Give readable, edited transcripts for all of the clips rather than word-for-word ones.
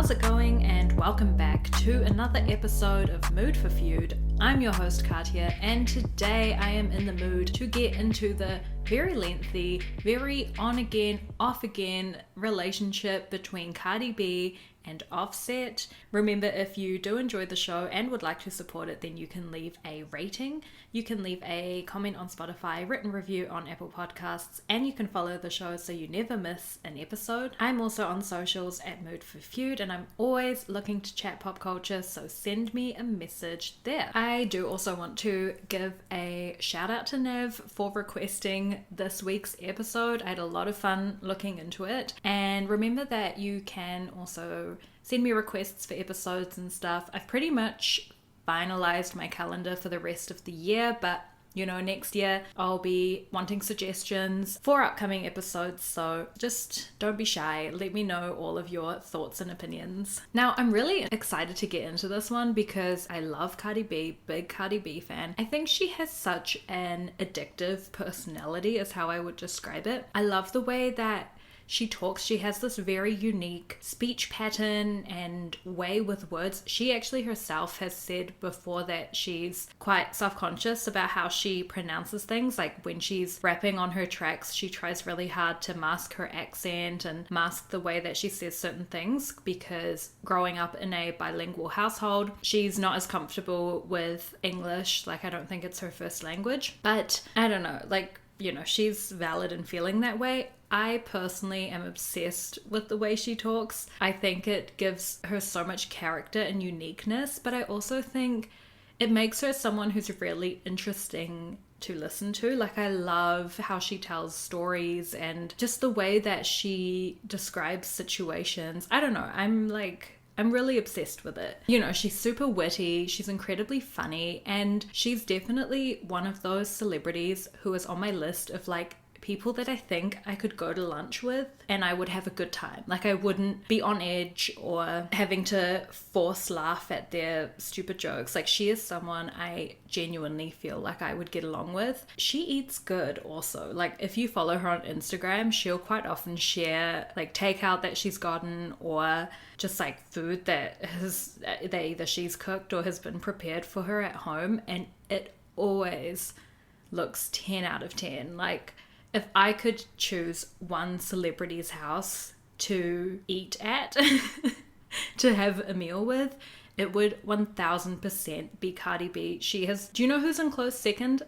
How's it going? And welcome back to another episode of Mood for Feud. I'm your host Katya, and today I am in the mood to get into the very lengthy, very on again, off again relationship between Cardi B and Offset. Remember, if you do enjoy the show and would like to support it, then you can leave a rating, you can leave a comment on Spotify, written review on Apple Podcasts, and you can follow the show so you never miss an episode. I'm also on socials at Mood for Feud, and I'm always looking to chat pop culture, so send me a message there. I do also want to give a shout out to Nev for requesting this week's episode. I had a lot of fun looking into it, and remember that you can also send me requests for episodes and stuff. I've pretty much finalized my calendar for the rest of the year, but you know, next year I'll be wanting suggestions for upcoming episodes, so just don't be shy. Let me know all of your thoughts and opinions. Now, I'm really excited to get into this one because I love Cardi B, big Cardi B fan. I think she has such an addictive personality is how I would describe it. I love the way that she talks. She has this very unique speech pattern and way with words. She actually herself has said before that she's quite self-conscious about how she pronounces things. Like when she's rapping on her tracks, she tries really hard to mask her accent and mask the way that she says certain things, because growing up in a bilingual household, she's not as comfortable with English. Like, I don't think it's her first language, but I don't know, like, you know, she's valid in feeling that way. I personally am obsessed with the way she talks. I think it gives her so much character and uniqueness, but I also think it makes her someone who's really interesting to listen to. Like, I love how she tells stories and just the way that she describes situations. I don't know, I'm really obsessed with it. You know, she's super witty, she's incredibly funny, and she's definitely one of those celebrities who is on my list of like people that I think I could go to lunch with and I would have a good time. Like, I wouldn't be on edge or having to force laugh at their stupid jokes. Like, she is someone I genuinely feel like I would get along with. She eats good also. Like, if you follow her on Instagram, she'll quite often share like takeout that she's gotten or just like food that either she's cooked or has been prepared for her at home, and it always looks 10 out of 10. Like, if I could choose one celebrity's house to eat at, to have a meal with, it would 1000% be Cardi B. She has, do you know who's in close second?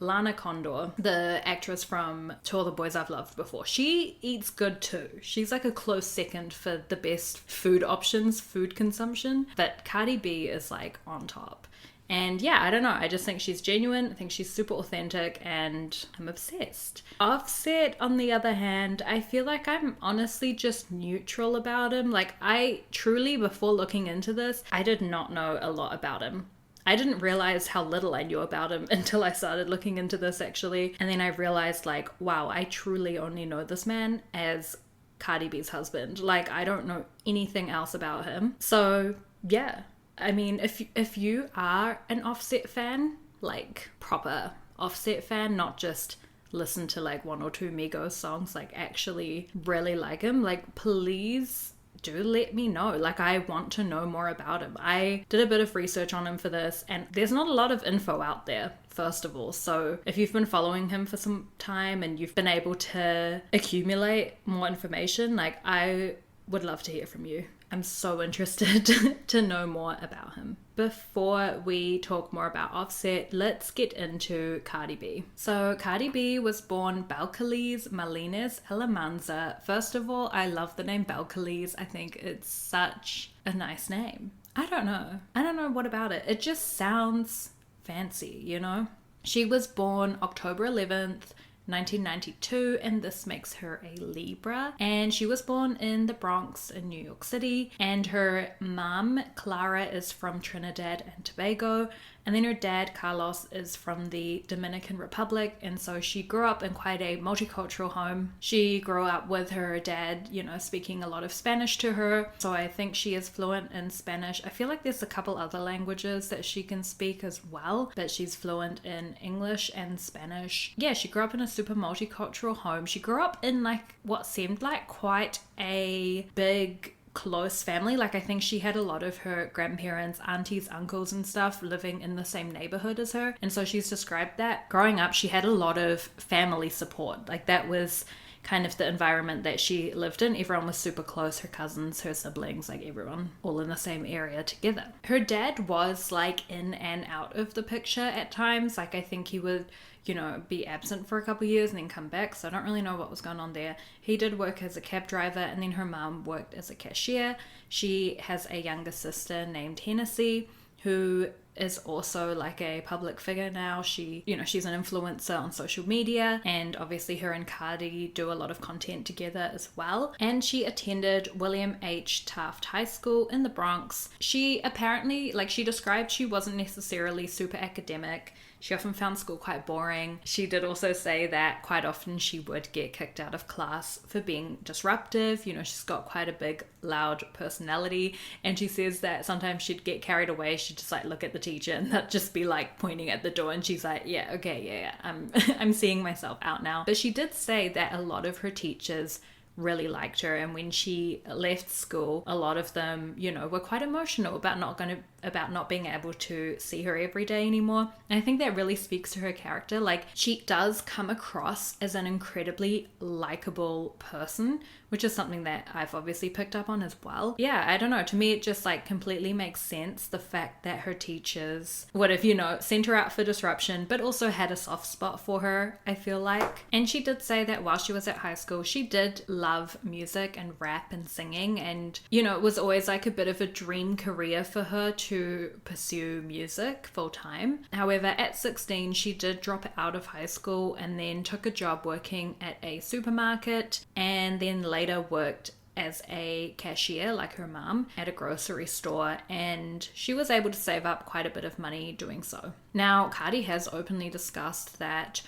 Lana Condor, the actress from To All the Boys I've Loved Before. She eats good too. She's like a close second for the best food options, food consumption, but Cardi B is like on top. And yeah, I don't know, I just think she's genuine, I think she's super authentic, and I'm obsessed. Offset, on the other hand, I feel like I'm honestly just neutral about him. Like, I truly, before looking into this, I did not know a lot about him. I didn't realize how little I knew about him until I started looking into this, actually. And then I realized, like, wow, I truly only know this man as Cardi B's husband. Like, I don't know anything else about him. So, yeah. I mean, if you are an Offset fan, like proper Offset fan, not just listen to like one or two Migos songs, like actually really like him, like please do let me know. Like, I want to know more about him. I did a bit of research on him for this, and there's not a lot of info out there, first of all. So if you've been following him for some time and you've been able to accumulate more information, like, I would love to hear from you. I'm so interested to know more about him. Before we talk more about Offset, let's get into Cardi B. So Cardi B was born Belcalis Malines Alamanza. First of all, I love the name Belcalis. I think it's such a nice name. I don't know what about it. It just sounds fancy, you know? She was born October 11th, 1992, and this makes her a Libra, and she was born in the Bronx in New York City, and her mom Clara is from Trinidad and Tobago, and then her dad Carlos is from the Dominican Republic. And so she grew up in quite a multicultural home. She grew up with her dad, you know, speaking a lot of Spanish to her, so I think she is fluent in Spanish. I feel like there's a couple other languages that she can speak as well, but she's fluent in English and Spanish. Yeah, she grew up in a super multicultural home. She grew up in like what seemed like quite a big close family. Like, I think she had a lot of her grandparents, aunties, uncles and stuff living in the same neighborhood as her. And so she's described that growing up, she had a lot of family support. Like, that was kind of the environment that she lived in. Everyone was super close, her cousins, her siblings, like everyone all in the same area together. Her dad was like in and out of the picture at times. Like, I think he would, you know, be absent for a couple of years and then come back. So I don't really know what was going on there. He did work as a cab driver, and then her mum worked as a cashier. She has a younger sister named Hennessy, who is also like a public figure now. She, you know, she's an influencer on social media, and obviously her and Cardi do a lot of content together as well. And she attended William H. Taft High School in the Bronx. She apparently, like, she described she wasn't necessarily super academic. She often found school quite boring. She did also say that quite often she would get kicked out of class for being disruptive. You know, she's got quite a big, loud personality. And she says that sometimes she'd get carried away. She'd just like look at the teacher and that'd just be like pointing at the door. And she's like, yeah, okay, yeah. I'm seeing myself out now. But she did say that a lot of her teachers really liked her, and when she left school, a lot of them, you know, were quite emotional about not being able to see her every day anymore. And I think that really speaks to her character. Like, she does come across as an incredibly likable person, which is something that I've obviously picked up on as well. Yeah, I don't know, to me it just like completely makes sense, the fact that her teachers would have, you know, sent her out for disruption but also had a soft spot for her, I feel like. And she did say that while she was at high school, she did love music and rap and singing, and, you know, it was always like a bit of a dream career for her to pursue music full time. However, at 16 she did drop out of high school and then took a job working at a supermarket, and then later worked as a cashier like her mum at a grocery store, and she was able to save up quite a bit of money doing so. Now, Cardi has openly discussed that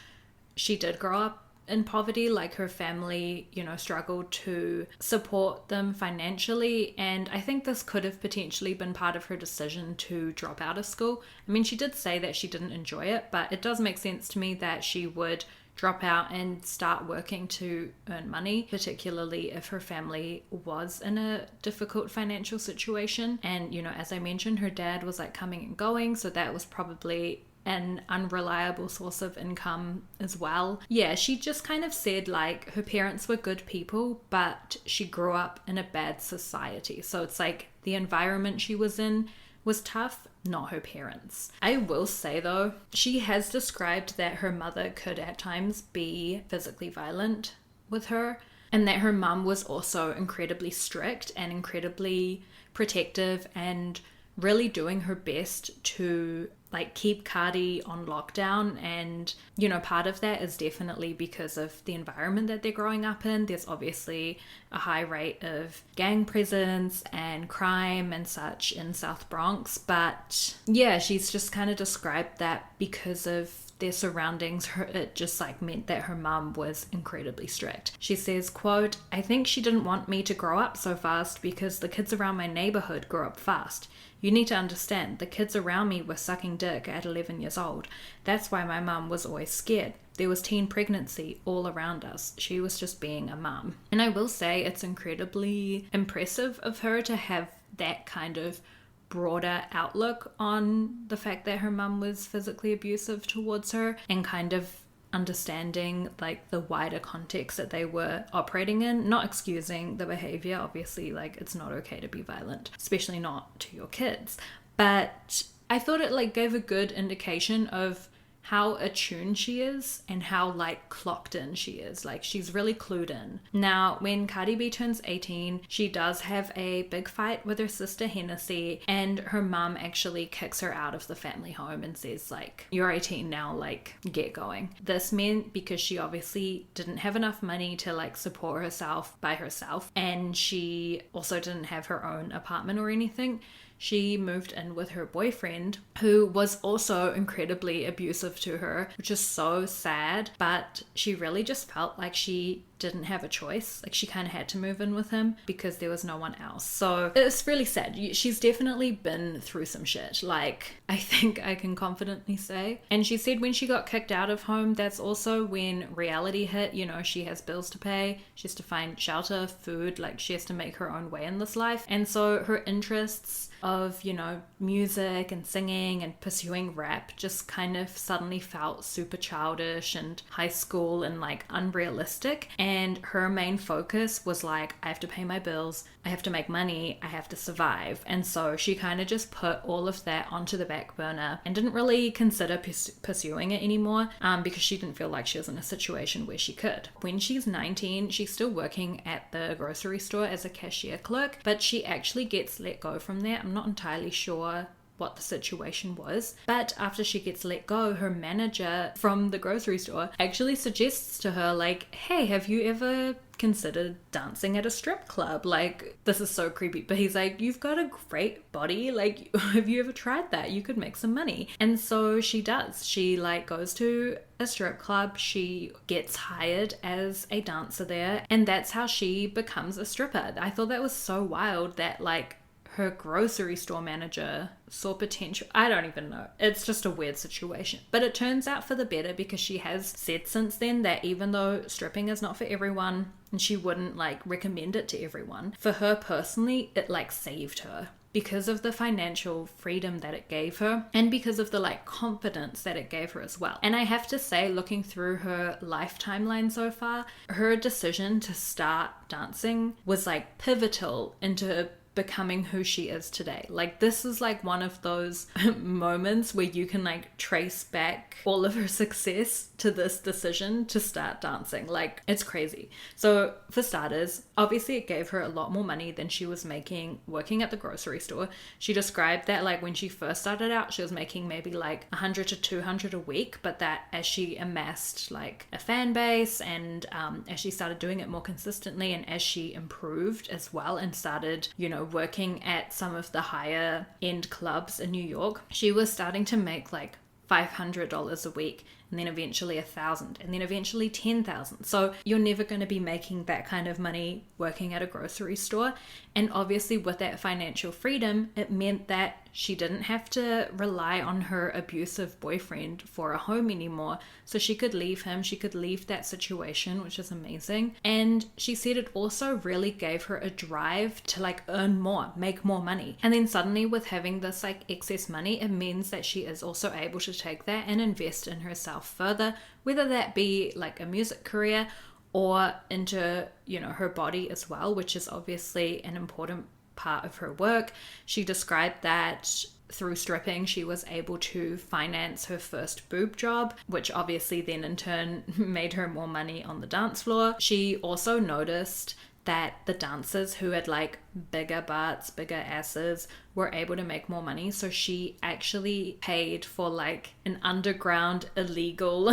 she did grow up in poverty. Like, her family, you know, struggled to support them financially, and I think this could have potentially been part of her decision to drop out of school. I mean, she did say that she didn't enjoy it, but it does make sense to me that she would drop out and start working to earn money, particularly if her family was in a difficult financial situation. And, you know, as I mentioned, her dad was like coming and going, so that was probably an unreliable source of income as well. Yeah, she just kind of said like her parents were good people, but she grew up in a bad society. So it's like the environment she was in was tough, not her parents. I will say though, she has described that her mother could at times be physically violent with her, and that her mum was also incredibly strict and incredibly protective and really doing her best to like keep Cardi on lockdown. And, you know, part of that is definitely because of the environment that they're growing up in. There's obviously a high rate of gang presence and crime and such in South Bronx. But yeah, she's just kind of described that because of their surroundings, it just like meant that her mum was incredibly strict. She says, quote, "I think she didn't want me to grow up so fast because the kids around my neighborhood grew up fast. You need to understand, the kids around me were sucking dick at 11 years old. That's why my mum was always scared. There was teen pregnancy all around us. She was just being a mum." And I will say it's incredibly impressive of her to have that kind of broader outlook on the fact that her mum was physically abusive towards her, and kind of understanding like the wider context that they were operating in, not excusing the behavior. Obviously, like, it's not okay to be violent, especially not to your kids, but I thought it like gave a good indication of how attuned she is and how like clocked in she is. Like, she's really clued in. Now, when Cardi B turns 18, she does have a big fight with her sister Hennessy, and her mum actually kicks her out of the family home and says like, "You're 18 now, like, get going." This meant because she obviously didn't have enough money to like support herself by herself, and she also didn't have her own apartment or anything. She moved in with her boyfriend, who was also incredibly abusive to her, which is so sad. But she really just felt like she didn't have a choice. Like, she kind of had to move in with him because there was no one else. So it's really sad. She's definitely been through some shit, like, I think I can confidently say. And she said when she got kicked out of home, that's also when reality hit. You know, she has bills to pay, she has to find shelter, food, like, she has to make her own way in this life. And so her interests of, you know, music and singing and pursuing rap just kind of suddenly felt super childish and high school and like unrealistic. And her main focus was like, I have to pay my bills, I have to make money, I have to survive. And so she kind of just put all of that onto the back burner and didn't really consider pursuing it anymore, because she didn't feel like she was in a situation where she could. When she's 19, she's still working at the grocery store as a cashier clerk, but she actually gets let go from there. I'm not entirely sure what the situation was, but after she gets let go, her manager from the grocery store actually suggests to her, like, hey, have you ever considered dancing at a strip club? Like, this is so creepy, but he's like, you've got a great body, like, have you ever tried that? You could make some money. And so she does. She like goes to a strip club, she gets hired as a dancer there, and that's how she becomes a stripper. I thought that was so wild that like her grocery store manager saw potential. I don't even know. It's just a weird situation. But it turns out for the better, because she has said since then that even though stripping is not for everyone and she wouldn't like recommend it to everyone, for her personally, it like saved her because of the financial freedom that it gave her and because of the like confidence that it gave her as well. And I have to say, looking through her life timeline so far, her decision to start dancing was like pivotal into becoming who she is today. Like, this is like one of those moments where you can like trace back all of her success to this decision to start dancing. Like, it's crazy. So for starters, obviously it gave her a lot more money than she was making working at the grocery store. She described that like when she first started out, she was making maybe like 100 to 200 a week, but that as she amassed like a fan base and as she started doing it more consistently and as she improved as well and started, you know, working at some of the higher end clubs in New York, she was starting to make like $500 a week, and then eventually $1,000, and then eventually $10,000. So you're never going to be making that kind of money working at a grocery store. And obviously with that financial freedom, it meant that she didn't have to rely on her abusive boyfriend for a home anymore. So she could leave him, she could leave that situation, which is amazing. And she said it also really gave her a drive to like earn more, make more money. And then suddenly with having this like excess money, it means that she is also able to take that and invest in herself further, whether that be like a music career or into, you know, her body as well, which is obviously an important part of her work. She described that through stripping, she was able to finance her first boob job, which obviously then in turn made her more money on the dance floor. She also noticed that the dancers who had like bigger butts, bigger asses were able to make more money. So she actually paid for like an underground illegal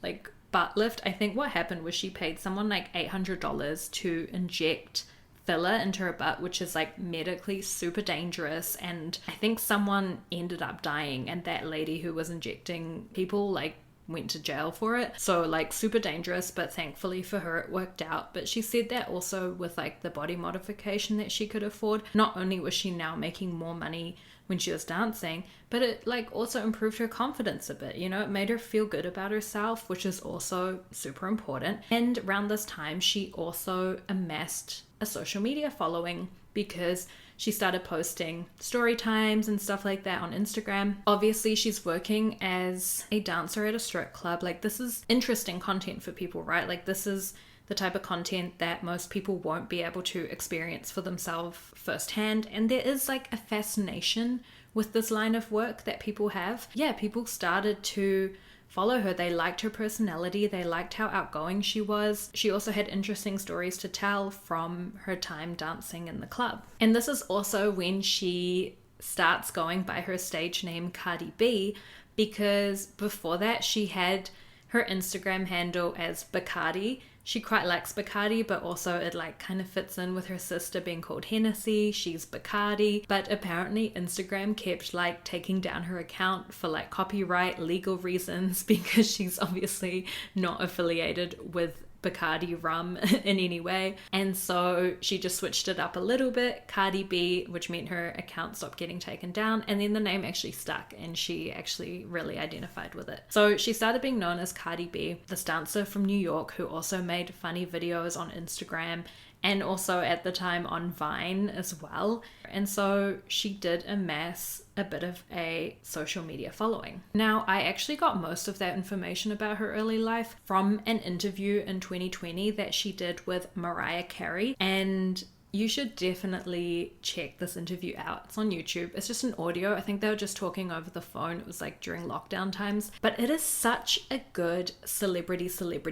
like butt lift. I think what happened was she paid someone like $800 to inject filler into her butt, which is like medically super dangerous. And I think someone ended up dying, and that lady who was injecting people like went to jail for it. So like super dangerous, but thankfully for her it worked out. But she said that also with like the body modification that she could afford, not only was she now making more money when she was dancing, but it like also improved her confidence a bit. You know, it made her feel good about herself, which is also super important. And around this time she also amassed a social media following because she started posting story times and stuff like that on Instagram. Obviously, she's working as a dancer at a strip club. Like, this is interesting content for people, right? Like, this is the type of content that most people won't be able to experience for themselves firsthand. And there is like a fascination with this line of work that people have. Yeah, people started to follow her. They liked her personality. They liked how outgoing she was. She also had interesting stories to tell from her time dancing in the club. And this is also when she starts going by her stage name Cardi B, because before that she had her Instagram handle as Bacardi. She quite likes Bacardi, but also it like kind of fits in with her sister being called Hennessy. She's Bacardi. But apparently Instagram kept like taking down her account for like copyright, legal reasons, because she's obviously not affiliated with Bacardi rum in any way. And so she just switched it up a little bit, Cardi B, which meant her account stopped getting taken down. And then the name actually stuck and she actually really identified with it. So she started being known as Cardi B, this dancer from New York who also made funny videos on Instagram and also at the time on Vine as well. And so she did amass a bit of a social media following. Now, I actually got most of that information about her early life from an interview in 2020 that she did with Mariah Carey, and you should definitely check this interview out. It's on YouTube. It's just an audio. I think they were just talking over the phone. It was like during lockdown times. But it is such a good celebrity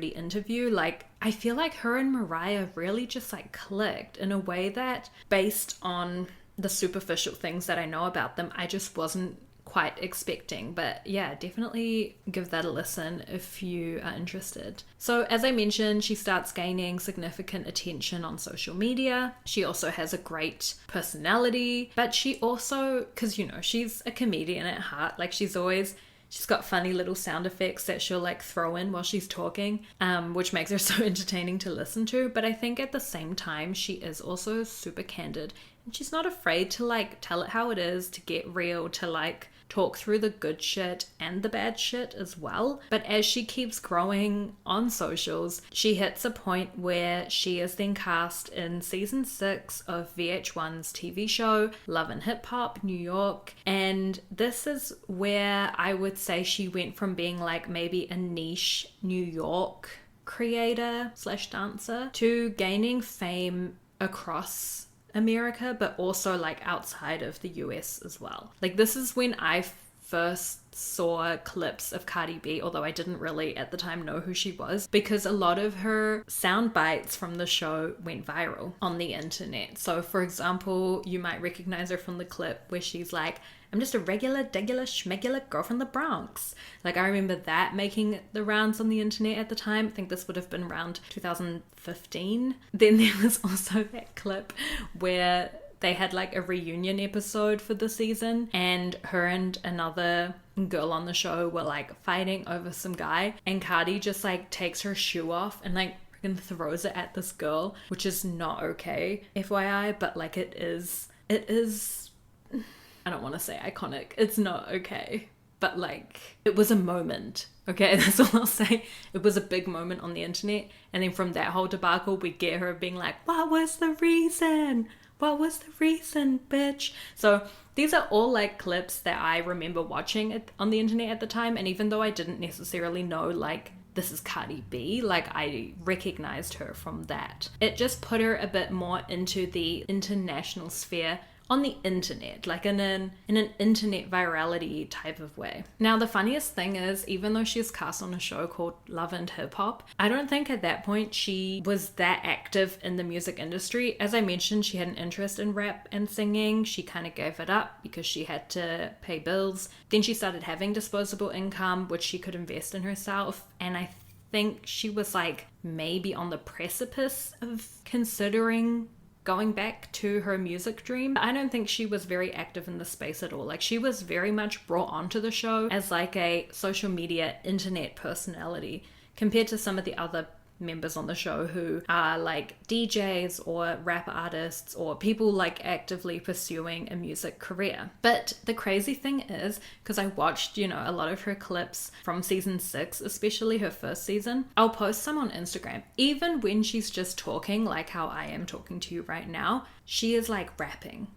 interview. Like, I feel like her and Mariah really just like clicked in a way that, based on the superficial things that I know about them, I just wasn't quite expecting. But yeah, definitely give that a listen if you are interested. So as I mentioned, she starts gaining significant attention on social media. She also has a great personality, but she also, because she's a comedian at heart, like she's got funny little sound effects that she'll like throw in while she's talking, which makes her so entertaining to listen to. But I think at the same time, she is also super candid, and she's not afraid to like tell it how it is, to get real, to like talk through the good shit and the bad shit as well. But as she keeps growing on socials, she hits a point where she is then cast in season 6 of VH1's TV show Love and Hip Hop New York. And this is where I would say she went from being like maybe a niche New York creator / dancer to gaining fame across America, but also like outside of the US as well. Like, this is when I first saw clips of Cardi B, although I didn't really at the time know who she was, because a lot of her sound bites from the show went viral on the internet. So for example, you might recognize her from the clip where she's like, "I'm just a regular, degular, schmegular girl from the Bronx." Like, I remember that making the rounds on the internet at the time. I think this would have been around 2015. Then there was also that clip where they had like a reunion episode for the season, and her and another girl on the show were like fighting over some guy, and Cardi just like takes her shoe off and like freaking throws it at this girl, which is not okay, FYI, but like it is I don't want to say iconic. It's not okay. But like, it was a moment. Okay, that's all I'll say. It was a big moment on the internet. And then from that whole debacle, we get her being like, "What was the reason? What was the reason, bitch?" So these are all like clips that I remember watching on the internet at the time. And even though I didn't necessarily know like this is Cardi B, like I recognized her from that. It just put her a bit more into the international sphere on the internet, like in an internet virality type of way. Now, the funniest thing is, even though she's cast on a show called Love and Hip Hop, I don't think at that point she was that active in the music industry. As I mentioned, she had an interest in rap and singing. She kind of gave it up because she had to pay bills. Then she started having disposable income, which she could invest in herself. And I think she was like maybe on the precipice of considering going back to her music dream. I don't think she was very active in the space at all. Like, she was very much brought onto the show as like a social media internet personality compared to some of the other members on the show who are like DJs or rap artists or people like actively pursuing a music career. But the crazy thing is, because I watched, a lot of her clips from season 6, especially her first season, I'll post some on Instagram. Even when she's just talking like how I am talking to you right now, she is like rapping.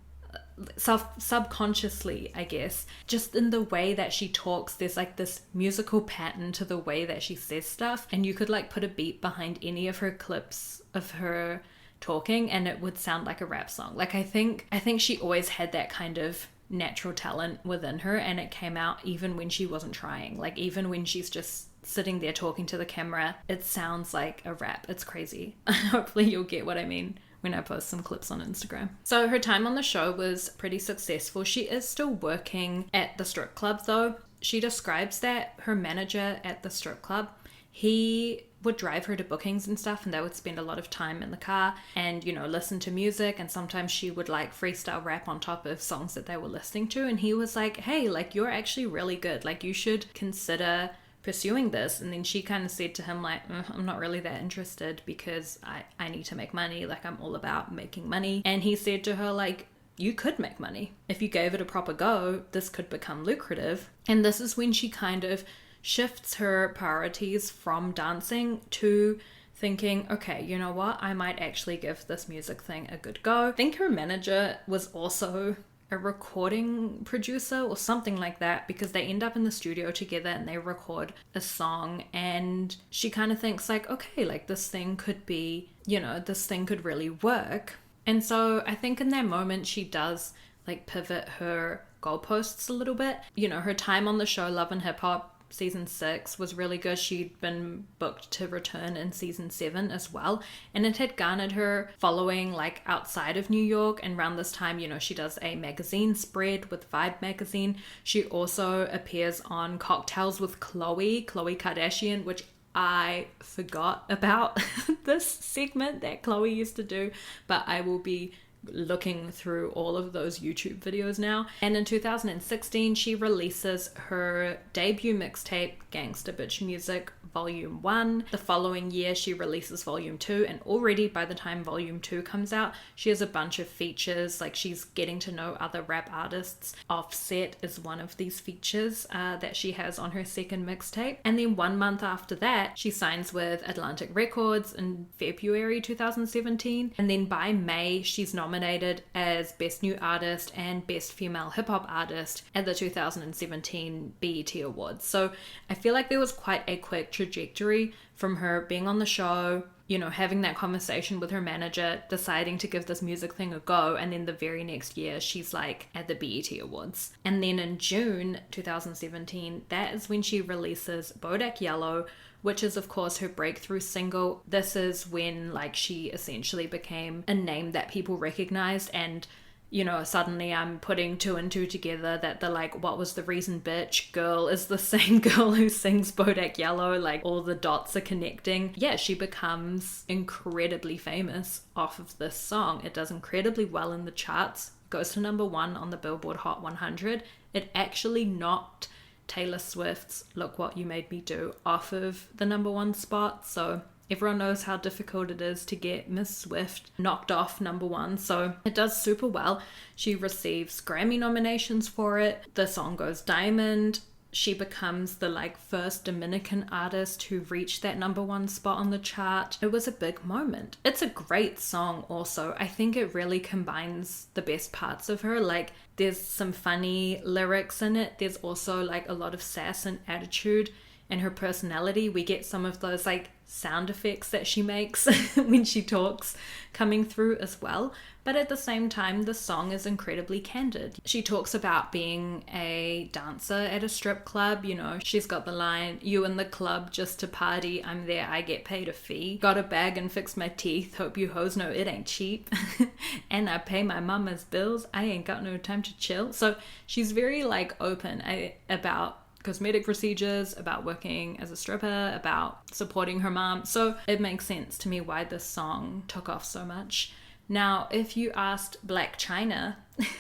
Subconsciously, I guess, just in the way that she talks, there's like this musical pattern to the way that she says stuff, and you could like put a beat behind any of her clips of her talking and it would sound like a rap song. Like, I think she always had that kind of natural talent within her, and it came out even when she wasn't trying. Like, even when she's just sitting there talking to the camera, it sounds like a rap. It's crazy. Hopefully you'll get what I mean when I post some clips on Instagram. So her time on the show was pretty successful. She is still working at the strip club though. She describes that her manager at the strip club, he would drive her to bookings and stuff, and they would spend a lot of time in the car and, listen to music, and sometimes she would like freestyle rap on top of songs that they were listening to. And he was like, "Hey, like, you're actually really good. Like, you should consider pursuing this. And then she kind of said to him like, I'm not really that interested because I need to make money. Like, I'm all about making money. And he said to her like, you could make money. If you gave it a proper go, this could become lucrative. And this is when she kind of shifts her priorities from dancing to thinking, okay, you know what? I might actually give this music thing a good go. I think her manager was also a recording producer or something like that, because they end up in the studio together and they record a song, and she kind of thinks like, okay, like this thing could be, you know, this thing could really work. And so I think in that moment she does like pivot her goalposts a little bit. You know, her time on the show Love and Hip Hop season 6 was really good. She'd been booked to return in season 7 as well, and it had garnered her following like outside of New York. And around this time, you know, she does a magazine spread with Vibe magazine. She also appears on Cocktails with Khloe Kardashian, which I forgot about this segment that Khloe used to do, but I will be looking through all of those YouTube videos now. And in 2016 she releases her debut mixtape Gangsta Bitch Music Volume 1. The following year she releases Volume 2, and already by the time Volume 2 comes out she has a bunch of features. Like, she's getting to know other rap artists. Offset is one of these features that she has on her second mixtape. And then 1 month after that she signs with Atlantic Records in February 2017, and then by May she's nominated as Best New Artist and Best Female Hip Hop Artist at the 2017 BET Awards. So I feel like there was quite a quick trajectory from her being on the show, you know, having that conversation with her manager, deciding to give this music thing a go, and then the very next year she's like at the BET Awards. And then in June 2017, that is when she releases Bodak Yellow, which is of course her breakthrough single. This is when like she essentially became a name that people recognized, and you know, suddenly I'm putting 2 and 2 together that the like, what was the reason bitch girl is the same girl who sings Bodak Yellow. Like, all the dots are connecting. Yeah, she becomes incredibly famous off of this song. It does incredibly well in the charts, goes to number 1 on the Billboard Hot 100. It actually knocked Taylor Swift's Look What You Made Me Do off of the number 1 spot. So everyone knows how difficult it is to get Miss Swift knocked off number 1. So it does super well. She receives Grammy nominations for it. The song goes diamond. She becomes the like first Dominican artist who reached that number 1 spot on the chart. It was a big moment. It's a great song also. I think it really combines the best parts of her. Like, there's some funny lyrics in it. There's also like a lot of sass and attitude, and her personality. We get some of those like sound effects that she makes when she talks coming through as well. But at the same time, the song is incredibly candid. She talks about being a dancer at a strip club. You know, she's got the line, "You in the club just to party, I'm there, I get paid a fee. Got a bag and fix my teeth, hope you hoes know it ain't cheap. And I pay my mama's bills, I ain't got no time to chill." So she's very like open about cosmetic procedures, about working as a stripper, about supporting her mom. So it makes sense to me why this song took off so much. Now, if you asked Blac Chyna,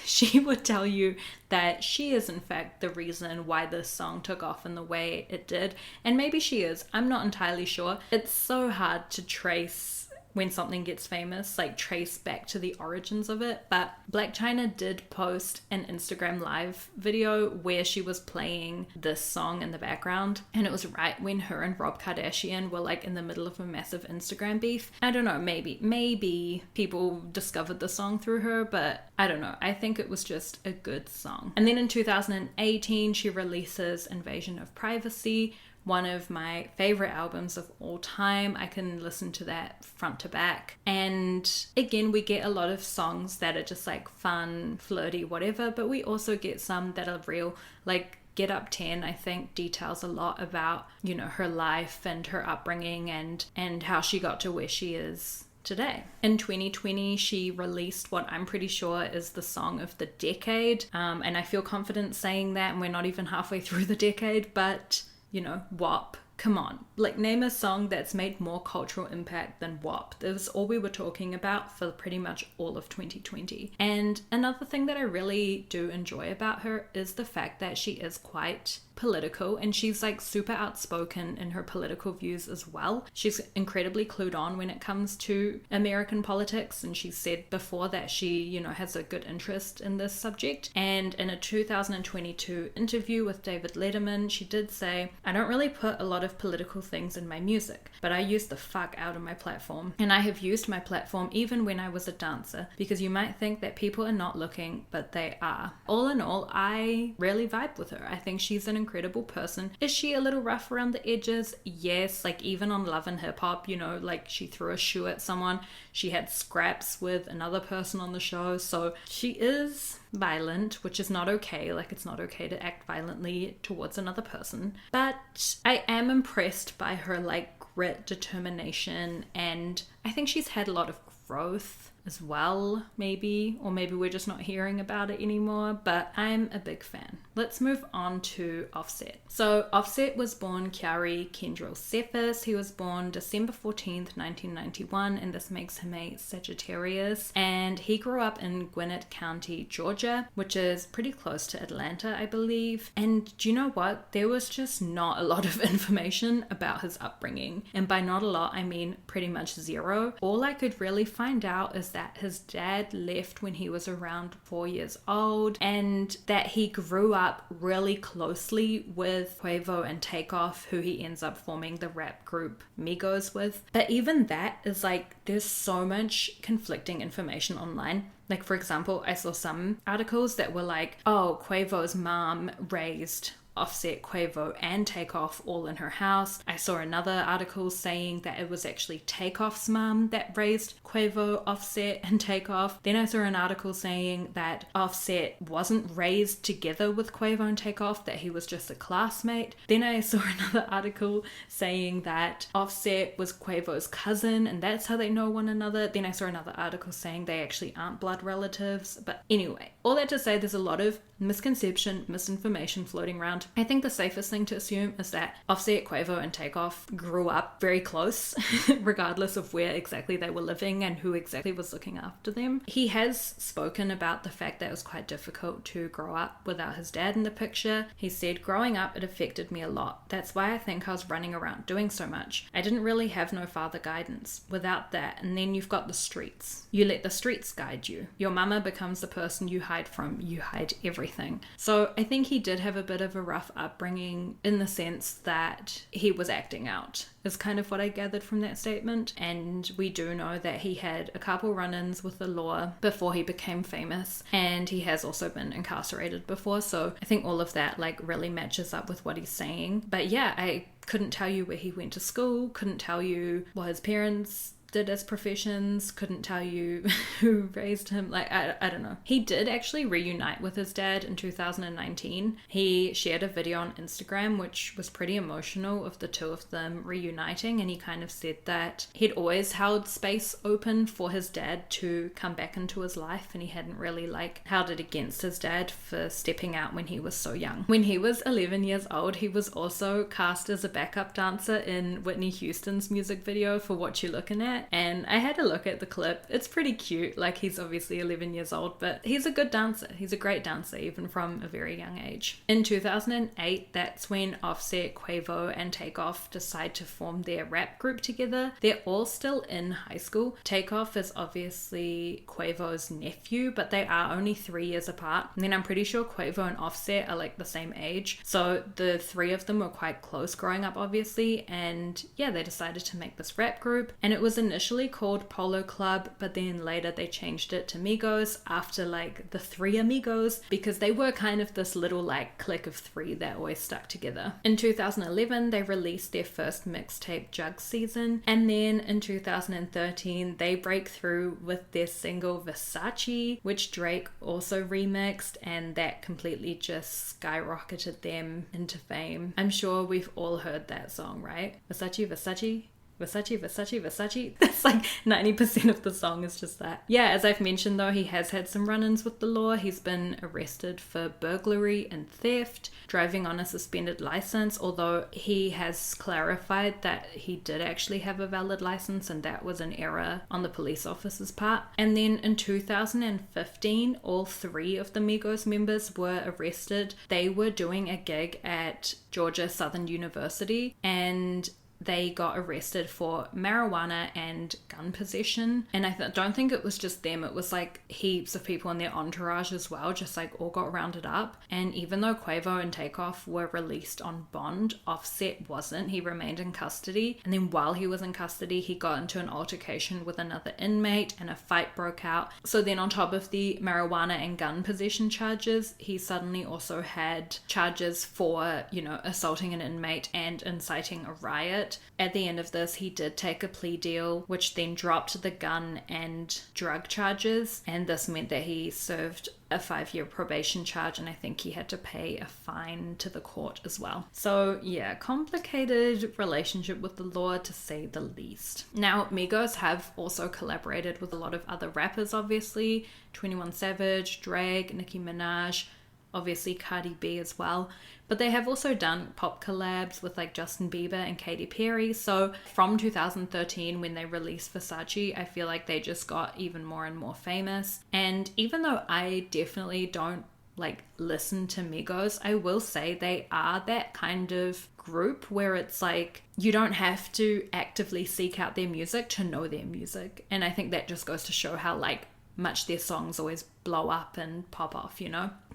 she would tell you that she is in fact the reason why this song took off in the way it did. And maybe she is, I'm not entirely sure. It's so hard to trace when something gets famous, like trace back to the origins of it. But Blac Chyna did post an Instagram live video where she was playing this song in the background, and it was right when her and Rob Kardashian were like in the middle of a massive Instagram beef. I don't know, maybe people discovered the song through her, but I don't know. I think it was just a good song. And then in 2018 she releases Invasion of Privacy, one of my favorite albums of all time. I can listen to that front to back. And again, we get a lot of songs that are just like fun, flirty, whatever, but we also get some that are real. Like Get Up 10, I think, details a lot about, you know, her life and her upbringing and how she got to where she is today. In 2020, she released what I'm pretty sure is the song of the decade. And I feel confident saying that, and we're not even halfway through the decade, but you know, WAP come on, like name a song that's made more cultural impact than WAP. That was all we were talking about for pretty much all of 2020. And another thing that I really do enjoy about her is the fact that she is quite political, and she's like super outspoken in her political views as well. She's incredibly clued on when it comes to American politics, and she said before that she, you know, has a good interest in this subject. And in a 2022 interview with David Letterman, she did say, "I don't really put a lot of political things in my music, but I use the fuck out of my platform. And I have used my platform even when I was a dancer, because you might think that people are not looking, but they are." All in all, I really vibe with her. I think she's an incredible person. Is she a little rough around the edges? Yes, like even on Love and Hip Hop, you know, like she threw a shoe at someone. She had scraps with another person on the show. So she is violent, which is not okay. Like it's not okay to act violently towards another person. But I am impressed by her like grit, determination, and I think she's had a lot of growth as well, maybe, or maybe we're just not hearing about it anymore, but I'm a big fan. Let's move on to Offset. So Offset was born Kyari Kendrell Cephas. He was born December 14th, 1991, and this makes him a Sagittarius, and he grew up in Gwinnett County, Georgia, which is pretty close to Atlanta, I believe. And do you know what? There was just not a lot of information about his upbringing, and by not a lot, I mean pretty much zero. All I could really find out is that his dad left when he was around 4 years old, and that he grew up really closely with Quavo and Takeoff, who he ends up forming the rap group Migos with. But even that is like, there's so much conflicting information online. Like, for example, I saw some articles that were like, oh, Quavo's mom raised Offset, Quavo, and Takeoff all in her house. I saw another article saying that it was actually Takeoff's mom that raised Quavo, Offset, and Takeoff. Then I saw an article saying that Offset wasn't raised together with Quavo and Takeoff, that he was just a classmate. Then I saw another article saying that Offset was Quavo's cousin, and that's how they know one another. Then I saw another article saying they actually aren't blood relatives. But anyway, all that to say, there's a lot of misconception, misinformation floating around. I think the safest thing to assume is that Offset, Quavo, and Takeoff grew up very close, regardless of where exactly they were living and who exactly was looking after them. He has spoken about the fact that it was quite difficult to grow up without his dad in the picture. He said, "Growing up, it affected me a lot. That's why I think I was running around doing so much. I didn't really have no father guidance. Without that, and then you've got the streets. You let the streets guide you. Your mama becomes the person you hide from. You hide everything." So I think he did have a bit of a rough upbringing in the sense that he was acting out, is kind of what I gathered from that statement. And we do know that he had a couple run-ins with the law before he became famous, and he has also been incarcerated before. So I think all of that like really matches up with what he's saying. But yeah, I couldn't tell you where he went to school, couldn't tell you what his parents did as professions, couldn't tell you who raised him. Like, I don't know. He did actually reunite with his dad in 2019. He shared a video on Instagram, which was pretty emotional, of the two of them reuniting, and he kind of said that he'd always held space open for his dad to come back into his life, and he hadn't really like held it against his dad for stepping out when he was so young. When he was 11 years old, he was also cast as a backup dancer in Whitney Houston's music video for What You Looking At. And I had a look at the clip. It's pretty cute. Like, he's obviously 11 years old, but he's a good dancer. He's a great dancer, even from a very young age. In 2008, that's when Offset, Quavo, and Takeoff decide to form their rap group together. They're all still in high school. Takeoff is obviously Quavo's nephew, but they are only 3 years apart. And then I'm pretty sure Quavo and Offset are like the same age. So the three of them were quite close growing up, obviously. And yeah, they decided to make this rap group. And it was initially called Polo Club, but then later they changed it to Migos after like the Three Amigos, because they were kind of this little like clique of three that always stuck together. In 2011, they released their first mixtape, Jug Season, and then in 2013, they break through with their single Versace, which Drake also remixed, and that completely just skyrocketed them into fame. I'm sure we've all heard that song, right? Versace, Versace. Versace, Versace, Versace. That's like 90% of the song is just that. Yeah, as I've mentioned though, he has had some run-ins with the law. He's been arrested for burglary and theft, driving on a suspended license, although he has clarified that he did actually have a valid license and that was an error on the police officer's part. And then in 2015, all 3 of the Migos members were arrested. They were doing a gig at Georgia Southern University and they got arrested for marijuana and gun possession. And I don't think it was just them, it was like heaps of people in their entourage as well, just like all got rounded up. And even though Quavo and Takeoff were released on bond, Offset wasn't. He remained in custody. And then while he was in custody, he got into an altercation with another inmate and a fight broke out. So then on top of the marijuana and gun possession charges, he suddenly also had charges for, assaulting an inmate and inciting a riot. At the end of this, he did take a plea deal, which then dropped the gun and drug charges, and this meant that he served a 5-year probation charge, and I think he had to pay a fine to the court as well. So yeah, complicated relationship with the law to say the least. Now, Migos have also collaborated with a lot of other rappers, obviously. 21 Savage, Drake, Nicki Minaj, obviously Cardi B as well. But they have also done pop collabs with like Justin Bieber and Katy Perry. So from 2013, when they released Versace, I feel like they just got even more and more famous. And even though I definitely don't like listen to Migos, I will say they are that kind of group where it's like you don't have to actively seek out their music to know their music. And I think that just goes to show how like much their songs always blow up and pop off,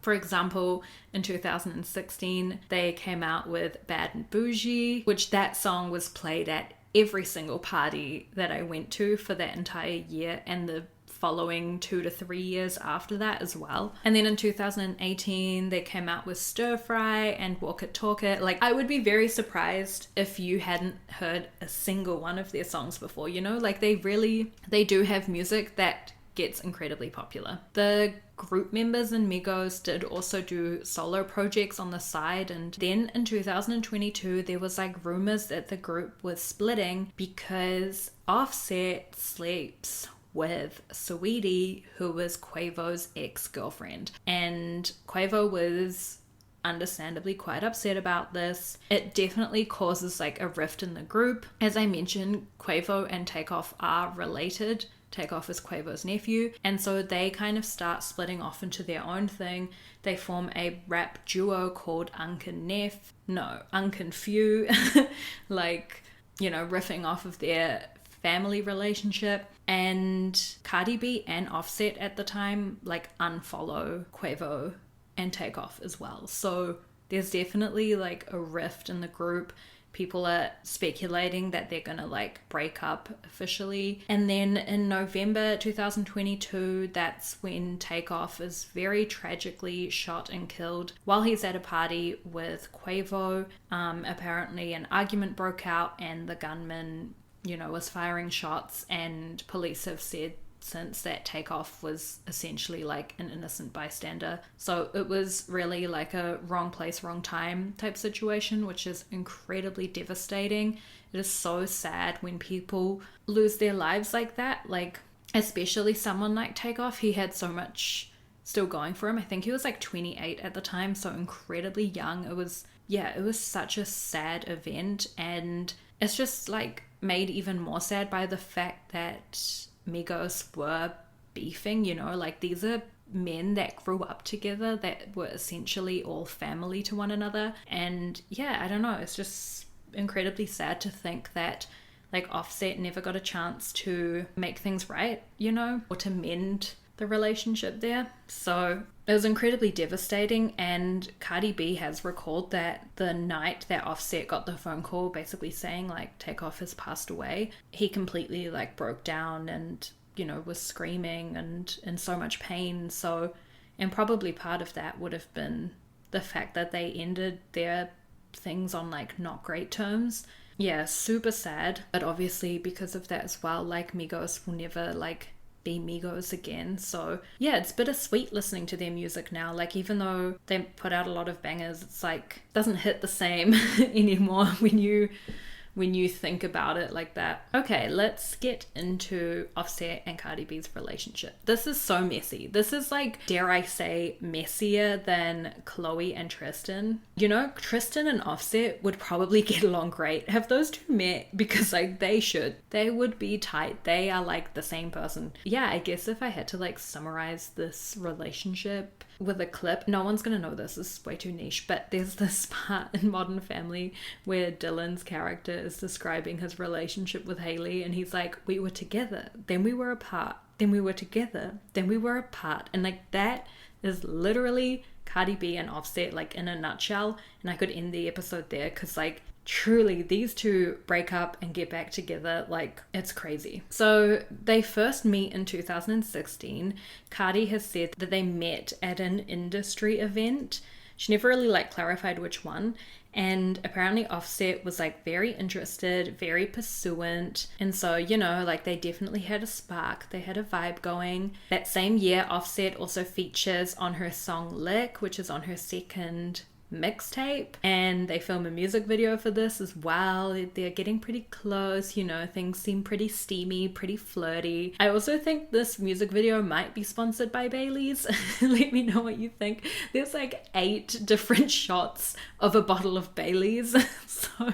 For example, in 2016, they came out with Bad and Bougie, which that song was played at every single party that I went to for that entire year and the following 2 to 3 years after that as well. And then in 2018, they came out with Stir Fry and Walk It Talk It. Like, I would be very surprised if you hadn't heard a single one of their songs before, Like, they do have music that gets incredibly popular. The group members in Migos did also do solo projects on the side, and then in 2022 there was like rumors that the group was splitting because Offset sleeps with Saweetie, who was Quavo's ex-girlfriend, and Quavo was understandably quite upset about this. It definitely causes like a rift in the group. As I mentioned, Quavo and Takeoff are related. Takeoff is Quavo's nephew, and so they kind of start splitting off into their own thing. They form a rap duo called Unc and Few, like, riffing off of their family relationship. And Cardi B and Offset at the time like unfollow Quavo and Takeoff as well. So there's definitely like a rift in the group. People are speculating that they're gonna like break up officially. And then in November 2022, that's when Takeoff is very tragically shot and killed while he's at a party with Quavo. Apparently an argument broke out and the gunman, was firing shots, and police have said since that Takeoff was essentially like an innocent bystander. So it was really like a wrong place, wrong time type situation, which is incredibly devastating. It is so sad when people lose their lives like that, like especially someone like Takeoff. He had so much still going for him. I think he was like 28 at the time, so incredibly young. It was such a sad event, and it's just like made even more sad by the fact that Migos were beefing, like these are men that grew up together, that were essentially all family to one another. And yeah, I don't know, it's just incredibly sad to think that like Offset never got a chance to make things right, or to mend the relationship there. So it was incredibly devastating, and Cardi B has recalled that the night that Offset got the phone call basically saying like Takeoff has passed away, he completely like broke down and was screaming and in so much pain. So, and probably part of that would have been the fact that they ended their things on like not great terms. Yeah, super sad. But obviously because of that as well, like Migos will never like be Migos again. So yeah, it's bittersweet listening to their music now. Like, even though they put out a lot of bangers, it's like doesn't hit the same anymore when you when you think about it like that. Okay, let's get into Offset and Cardi B's relationship. This is so messy. This is like, dare I say, messier than Khloe and Tristan. You know, Tristan and Offset would probably get along great. Have those two met? Because like they should. They would be tight. They are like the same person. Yeah, I guess if I had to like summarize this relationship with a clip, no one's gonna know this is way too niche, but there's this part in Modern Family where Dylan's character is describing his relationship with Hailey, and he's like, we were together, then we were apart, then we were together, then we were apart. And like that is literally Cardi B and Offset like in a nutshell. And I could end the episode there, because like truly these two break up and get back together, like it's crazy. So they first meet in 2016. Cardi has said that they met at an industry event. She never really like clarified which one. And apparently Offset was like very interested, very pursuant. And so, you know, like they definitely had a spark. They had a vibe going. That same year, Offset also features on her song Lick, which is on her second mixtape, and they film a music video for this as well. They're getting pretty close, you know, things seem pretty steamy, pretty flirty. I also think this music video might be sponsored by Bailey's. Let me know what you think. There's like 8 different shots of a bottle of Bailey's. So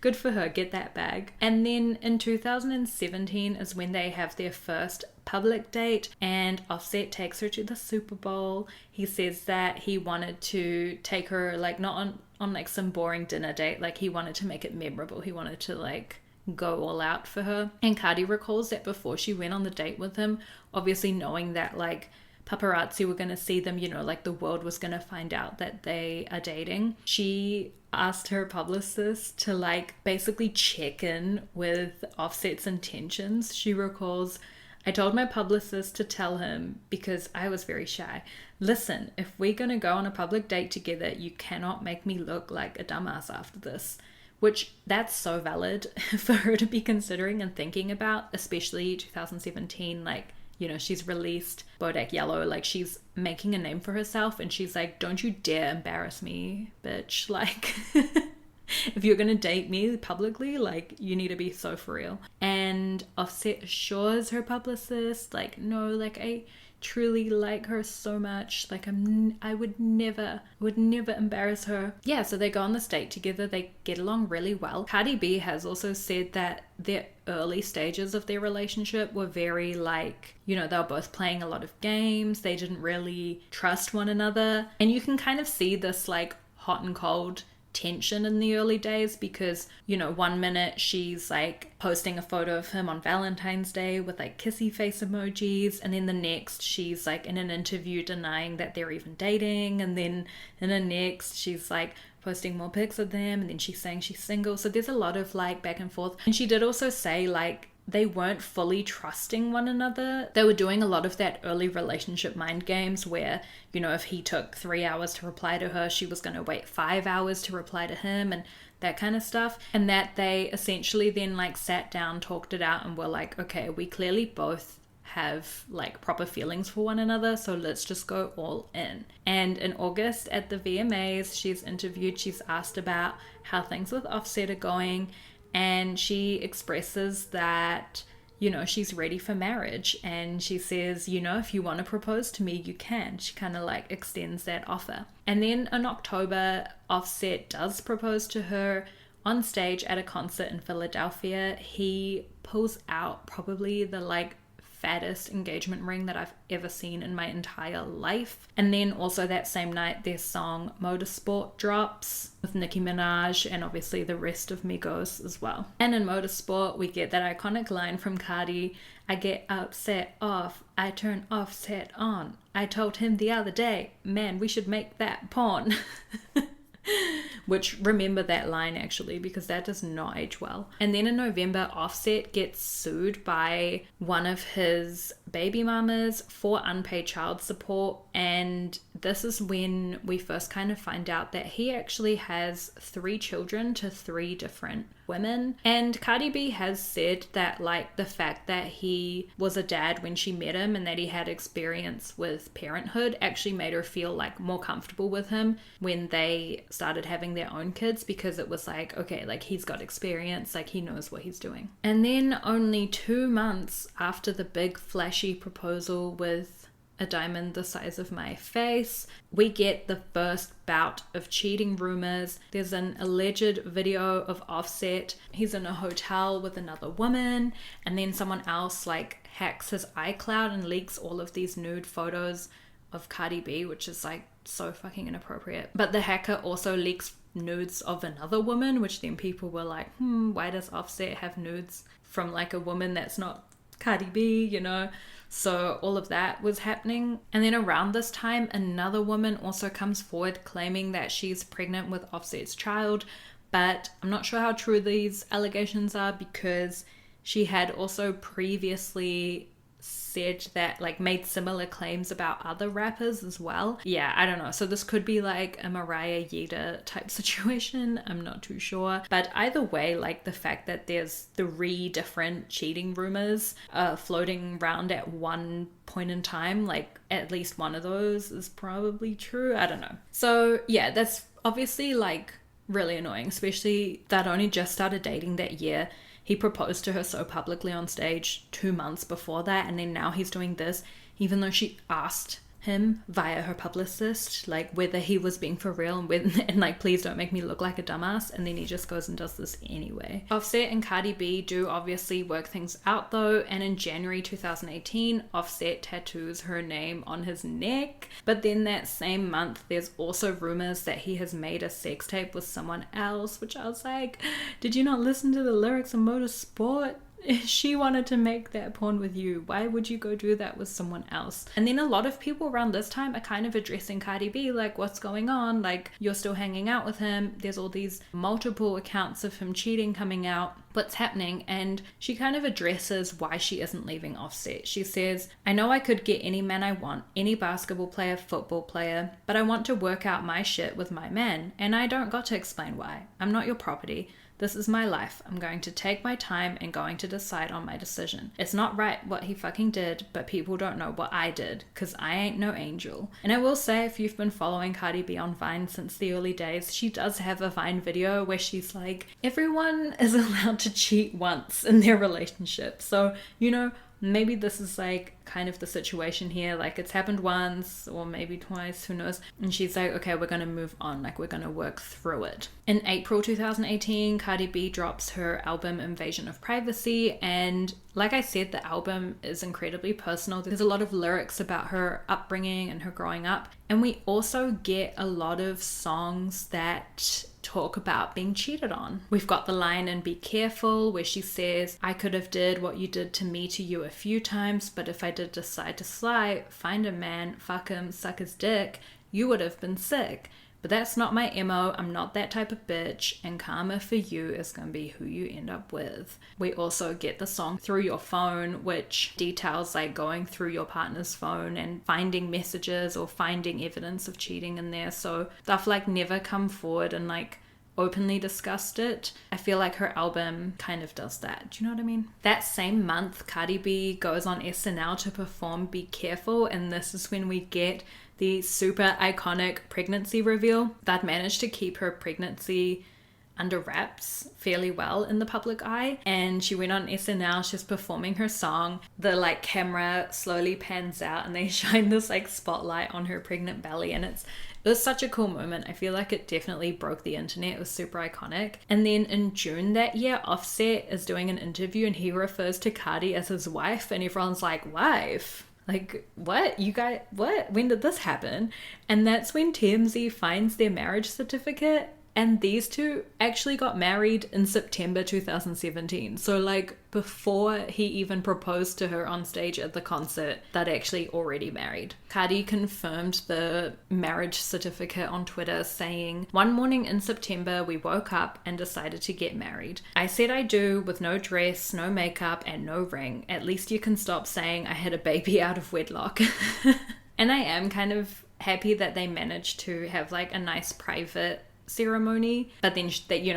good for her, get that bag. And then in 2017 is when they have their first public date, and Offset takes her to the Super Bowl. He says that he wanted to take her like not on like some boring dinner date, like he wanted to make it memorable. He wanted to like go all out for her. And Cardi recalls that before she went on the date with him, obviously knowing that like paparazzi were going to see them, you know, like the world was going to find out that they are dating, she asked her publicist to like basically check in with Offset's intentions. She recalls, I told my publicist to tell him because I was very shy. Listen, if we're going to go on a public date together, you cannot make me look like a dumbass after this. Which, that's so valid for her to be considering and thinking about, especially 2017, like, you know, she's released Bodak Yellow, like she's making a name for herself, and she's like, don't you dare embarrass me, bitch. Like, if you're gonna date me publicly, like, you need to be so for real. And Offset assures her publicist, like, no, like, I truly like her so much, like I would never embarrass her. Yeah, so they go on this date together, they get along really well. Cardi B has also said that their early stages of their relationship were very like, you know, they were both playing a lot of games, they didn't really trust one another, and you can kind of see this like hot and cold tension in the early days, because, you know, one minute she's like posting a photo of him on Valentine's Day with like kissy face emojis, and then the next she's like in an interview denying that they're even dating, and then in the next she's like posting more pics of them, and then she's saying she's single. So there's a lot of like back and forth. And she did also say like they weren't fully trusting one another. They were doing a lot of that early relationship mind games where, you know, if he took 3 hours to reply to her, she was going to wait 5 hours to reply to him, and that kind of stuff. And that they essentially then like sat down, talked it out, and were like, okay, we clearly both have like proper feelings for one another, so let's just go all in. And in August at the VMAs, she's interviewed, she's asked about how things with Offset are going, and she expresses that, you know, she's ready for marriage, and she says, you know, if you want to propose to me, you can. She kind of like extends that offer. And then in October, Offset does propose to her on stage at a concert in Philadelphia. He pulls out probably the like fattest engagement ring that I've ever seen in my entire life. And then also that same night, their song Motorsport drops with Nicki Minaj and obviously the rest of Migos as well. And in Motorsport, we get that iconic line from Cardi, I get upset off, I turn Offset on. I told him the other day, man, we should make that porn. Which, remember that line actually, because that does not age well. And then in November, Offset gets sued by one of his baby mamas for unpaid child support, and this is when we first kind of find out that he actually has 3 children to 3 different women. And Cardi B has said that like the fact that he was a dad when she met him and that he had experience with parenthood actually made her feel like more comfortable with him when they started having their own kids, because it was like, okay, like he's got experience, like he knows what he's doing. And then only 2 months after the big flashy proposal with a diamond the size of my face, we get the first bout of cheating rumors. There's an alleged video of Offset. He's in a hotel with another woman, and then someone else like hacks his iCloud and leaks all of these nude photos of Cardi B, which is like so fucking inappropriate. But the hacker also leaks nudes of another woman, which then people were like, why does Offset have nudes from like a woman that's not Cardi B, you know? So all of that was happening. And then around this time, another woman also comes forward claiming that she's pregnant with Offset's child, but I'm not sure how true these allegations are, because she had also previously said that, like, made similar claims about other rappers as well. Yeah, I don't know. So this could be like a Mariah Yeager type situation. I'm not too sure. But either way, like the fact that there's 3 different cheating rumors floating around at one point in time, like at least one of those is probably true. I don't know. So yeah, that's obviously like really annoying, especially that only just started dating that year. He proposed to her so publicly on stage 2 months before that, and then now he's doing this, even though she asked him via her publicist, like whether he was being for real and like, please don't make me look like a dumbass, and then he just goes and does this anyway. Offset and Cardi B do obviously work things out though, and in January 2018, Offset tattoos her name on his neck. But then that same month, there's also rumors that he has made a sex tape with someone else, which I was like, did you not listen to the lyrics of Motorsport? She wanted to make that porn with you. Why would you go do that with someone else? And then a lot of people around this time are kind of addressing Cardi B, like, what's going on? Like, you're still hanging out with him. There's all these multiple accounts of him cheating coming out. What's happening? And she kind of addresses why she isn't leaving Offset. She says, I know I could get any man I want, any basketball player, football player, but I want to work out my shit with my man, and I don't got to explain why. I'm not your property. This is my life. I'm going to take my time and going to decide on my decision. It's not right what he fucking did, but people don't know what I did, because I ain't no angel. And I will say, if you've been following Cardi B on Vine since the early days, she does have a Vine video where she's like, everyone is allowed to cheat once in their relationship. So, you know, maybe this is like kind of the situation here, like it's happened once or maybe twice, who knows. And she's like, okay, we're going to move on, like we're going to work through it. In April 2018, Cardi B drops her album Invasion of Privacy, and like I said, the album is incredibly personal. There's a lot of lyrics about her upbringing and her growing up, and we also get a lot of songs that talk about being cheated on. We've got the line in Be Careful where she says, I could have did what you did to me to you a few times, but if I did decide to slide, find a man, fuck him, suck his dick, you would have been sick. But that's not my MO, I'm not that type of bitch, and karma for you is gonna be who you end up with. We also get the song Through Your Phone, which details like going through your partner's phone and finding messages or finding evidence of cheating in there. So stuff like never come forward and like openly discussed it. I feel like her album kind of does that. Do you know what I mean? That same month, Cardi B goes on SNL to perform Be Careful, and this is when we get the super iconic pregnancy reveal. That managed to keep her pregnancy under wraps fairly well in the public eye. And she went on SNL, she's performing her song. The like camera slowly pans out and they shine this like spotlight on her pregnant belly, and it was such a cool moment. I feel like it definitely broke the internet. It was super iconic. And then in June that year, Offset is doing an interview and he refers to Cardi as his wife, and everyone's like, wife? Like, what? You guys, what? When did this happen? And that's when TMZ finds their marriage certificate, and these two actually got married in September 2017. So like before he even proposed to her on stage at the concert, they'd actually already married. Cardi confirmed the marriage certificate on Twitter, saying, one morning in September, we woke up and decided to get married. I said I do, with no dress, no makeup, and no ring. At least you can stop saying I had a baby out of wedlock. And I am kind of happy that they managed to have like a nice private ceremony, but then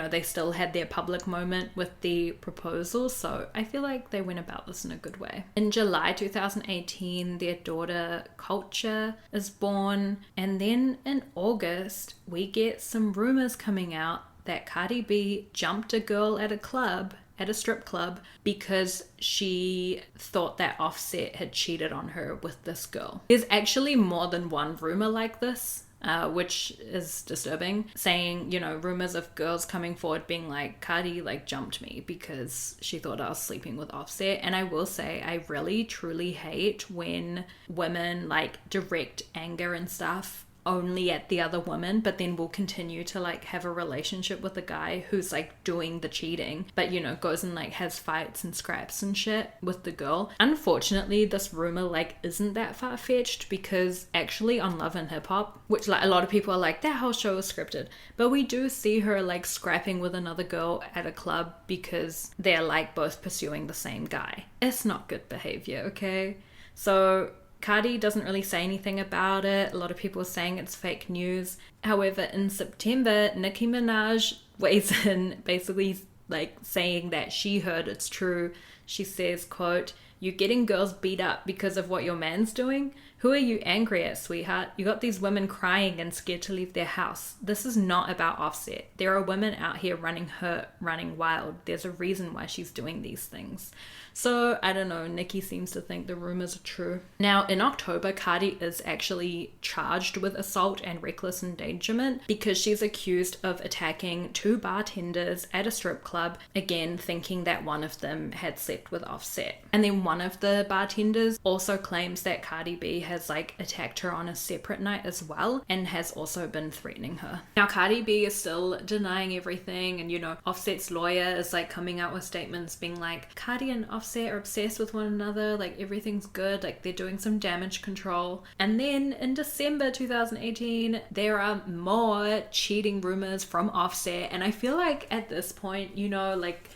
they still had their public moment with the proposal, so I feel like they went about this in a good way. In July 2018, their daughter Culture is born, and then in August we get some rumors coming out that Cardi B jumped a girl at a strip club because she thought that Offset had cheated on her with this girl. There's actually more than one rumor like this, which is disturbing, saying, rumors of girls coming forward being like, Cardi like jumped me because she thought I was sleeping with Offset. And I will say, I really truly hate when women like direct anger and stuff only at the other woman, but then will continue to like have a relationship with a guy who's like doing the cheating, but goes and like has fights and scraps and shit with the girl. Unfortunately, this rumor like isn't that far-fetched, because actually on Love and Hip Hop, which like a lot of people are like, that whole show is scripted, but we do see her like scrapping with another girl at a club because they're like both pursuing the same guy. It's not good behavior, okay? So Cardi doesn't really say anything about it. A lot of people are saying it's fake news. However, in September, Nicki Minaj weighs in, basically like saying that she heard it's true. She says, quote, "You're getting girls beat up because of what your man's doing? Who are you angry at, sweetheart? You got these women crying and scared to leave their house. This is not about Offset. There are women out here running hurt, running wild. There's a reason why she's doing these things." So, I don't know, Nicki seems to think the rumors are true. Now, in October, Cardi is actually charged with assault and reckless endangerment because she's accused of attacking 2 bartenders at a strip club, again, thinking that one of them had slept with Offset. And then one of the bartenders also claims that Cardi B has like attacked her on a separate night as well, and has also been threatening her. Now, Cardi B is still denying everything, and Offset's lawyer is like coming out with statements being like, Cardi and Offset are obsessed with one another, like everything's good, like they're doing some damage control. And then in December 2018, there are more cheating rumors from Offset, and I feel like at this point, like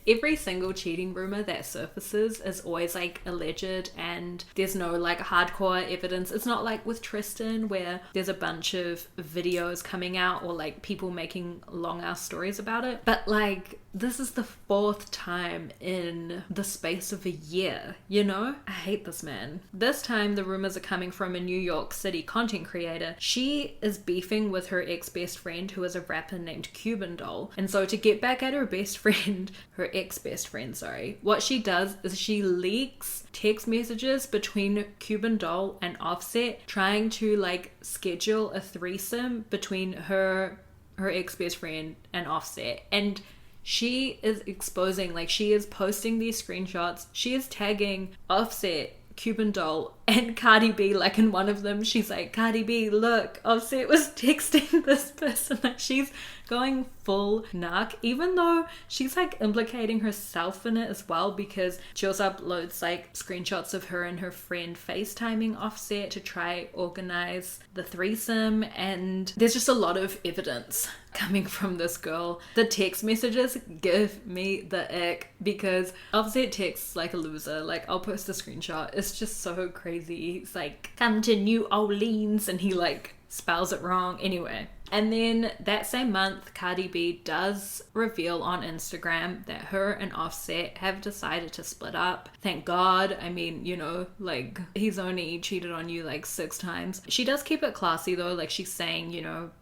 every single cheating rumor that surfaces is always like alleged, and there's no like hardcore evidence. It's not like with Tristan where there's a bunch of videos coming out or like people making long ass stories about it, but like this is the 4th time in the space of a year, I hate this man. This time the rumors are coming from a New York City content creator. She is beefing with her ex-best friend, who is a rapper named Cuban Doll. And so to get back at her ex-best friend, what she does is she leaks text messages between Cuban Doll and Offset, trying to like schedule a threesome between her ex-best friend and Offset. And she is exposing, like she is posting these screenshots. She is tagging Offset, Cuban Doll, and Cardi B. Like in one of them, she's like, Cardi B, look, Offset was texting this person. Like she's going full narc, even though she's like implicating herself in it as well, because she also uploads like screenshots of her and her friend FaceTiming Offset to try organize the threesome. And there's just a lot of evidence coming from this girl. The text messages give me the ick because Offset texts like a loser. Like I'll post a screenshot. It's just so crazy. It's like, come to New Orleans, and he like spells it wrong. Anyway. And then that same month, Cardi B does reveal on Instagram that her and Offset have decided to split up. Thank God. I mean, like he's only cheated on you like 6 times. She does keep it classy though. Like she's saying,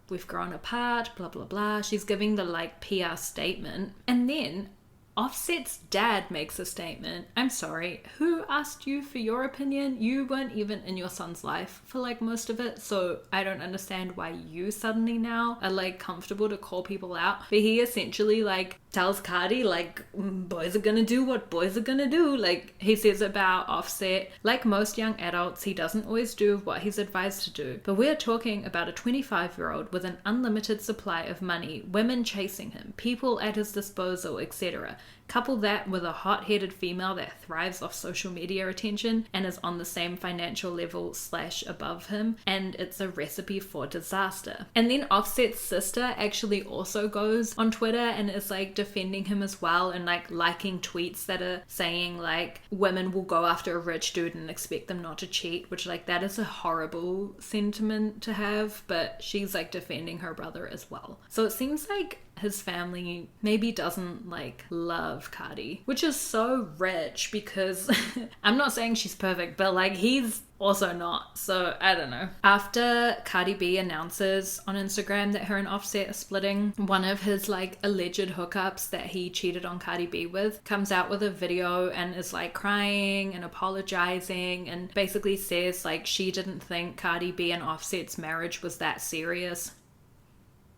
we've grown apart, blah, blah, blah. She's giving the like PR statement. And then Offset's dad makes a statement. I'm sorry, who asked you for your opinion? You weren't even in your son's life for like most of it, so I don't understand why you suddenly now are like comfortable to call people out. But he essentially like tells Cardi like, boys are gonna do what boys are gonna do. Like he says about Offset, like most young adults, he doesn't always do what he's advised to do. But we're talking about a 25-year-old with an unlimited supply of money, women chasing him, people at his disposal, etc. Couple that with a hot-headed female that thrives off social media attention and is on the same financial level / above him, and it's a recipe for disaster. And then Offset's sister actually also goes on Twitter and is like defending him as well, and like liking tweets that are saying like women will go after a rich dude and expect them not to cheat, which like that is a horrible sentiment to have, but she's like defending her brother as well. So it seems like his family maybe doesn't like love Cardi, which is so rich because I'm not saying she's perfect, but like he's also not, so I don't know. After Cardi B announces on Instagram that her and Offset are splitting, one of his like alleged hookups that he cheated on Cardi B with comes out with a video and is like crying and apologizing and basically says like she didn't think Cardi B and Offset's marriage was that serious.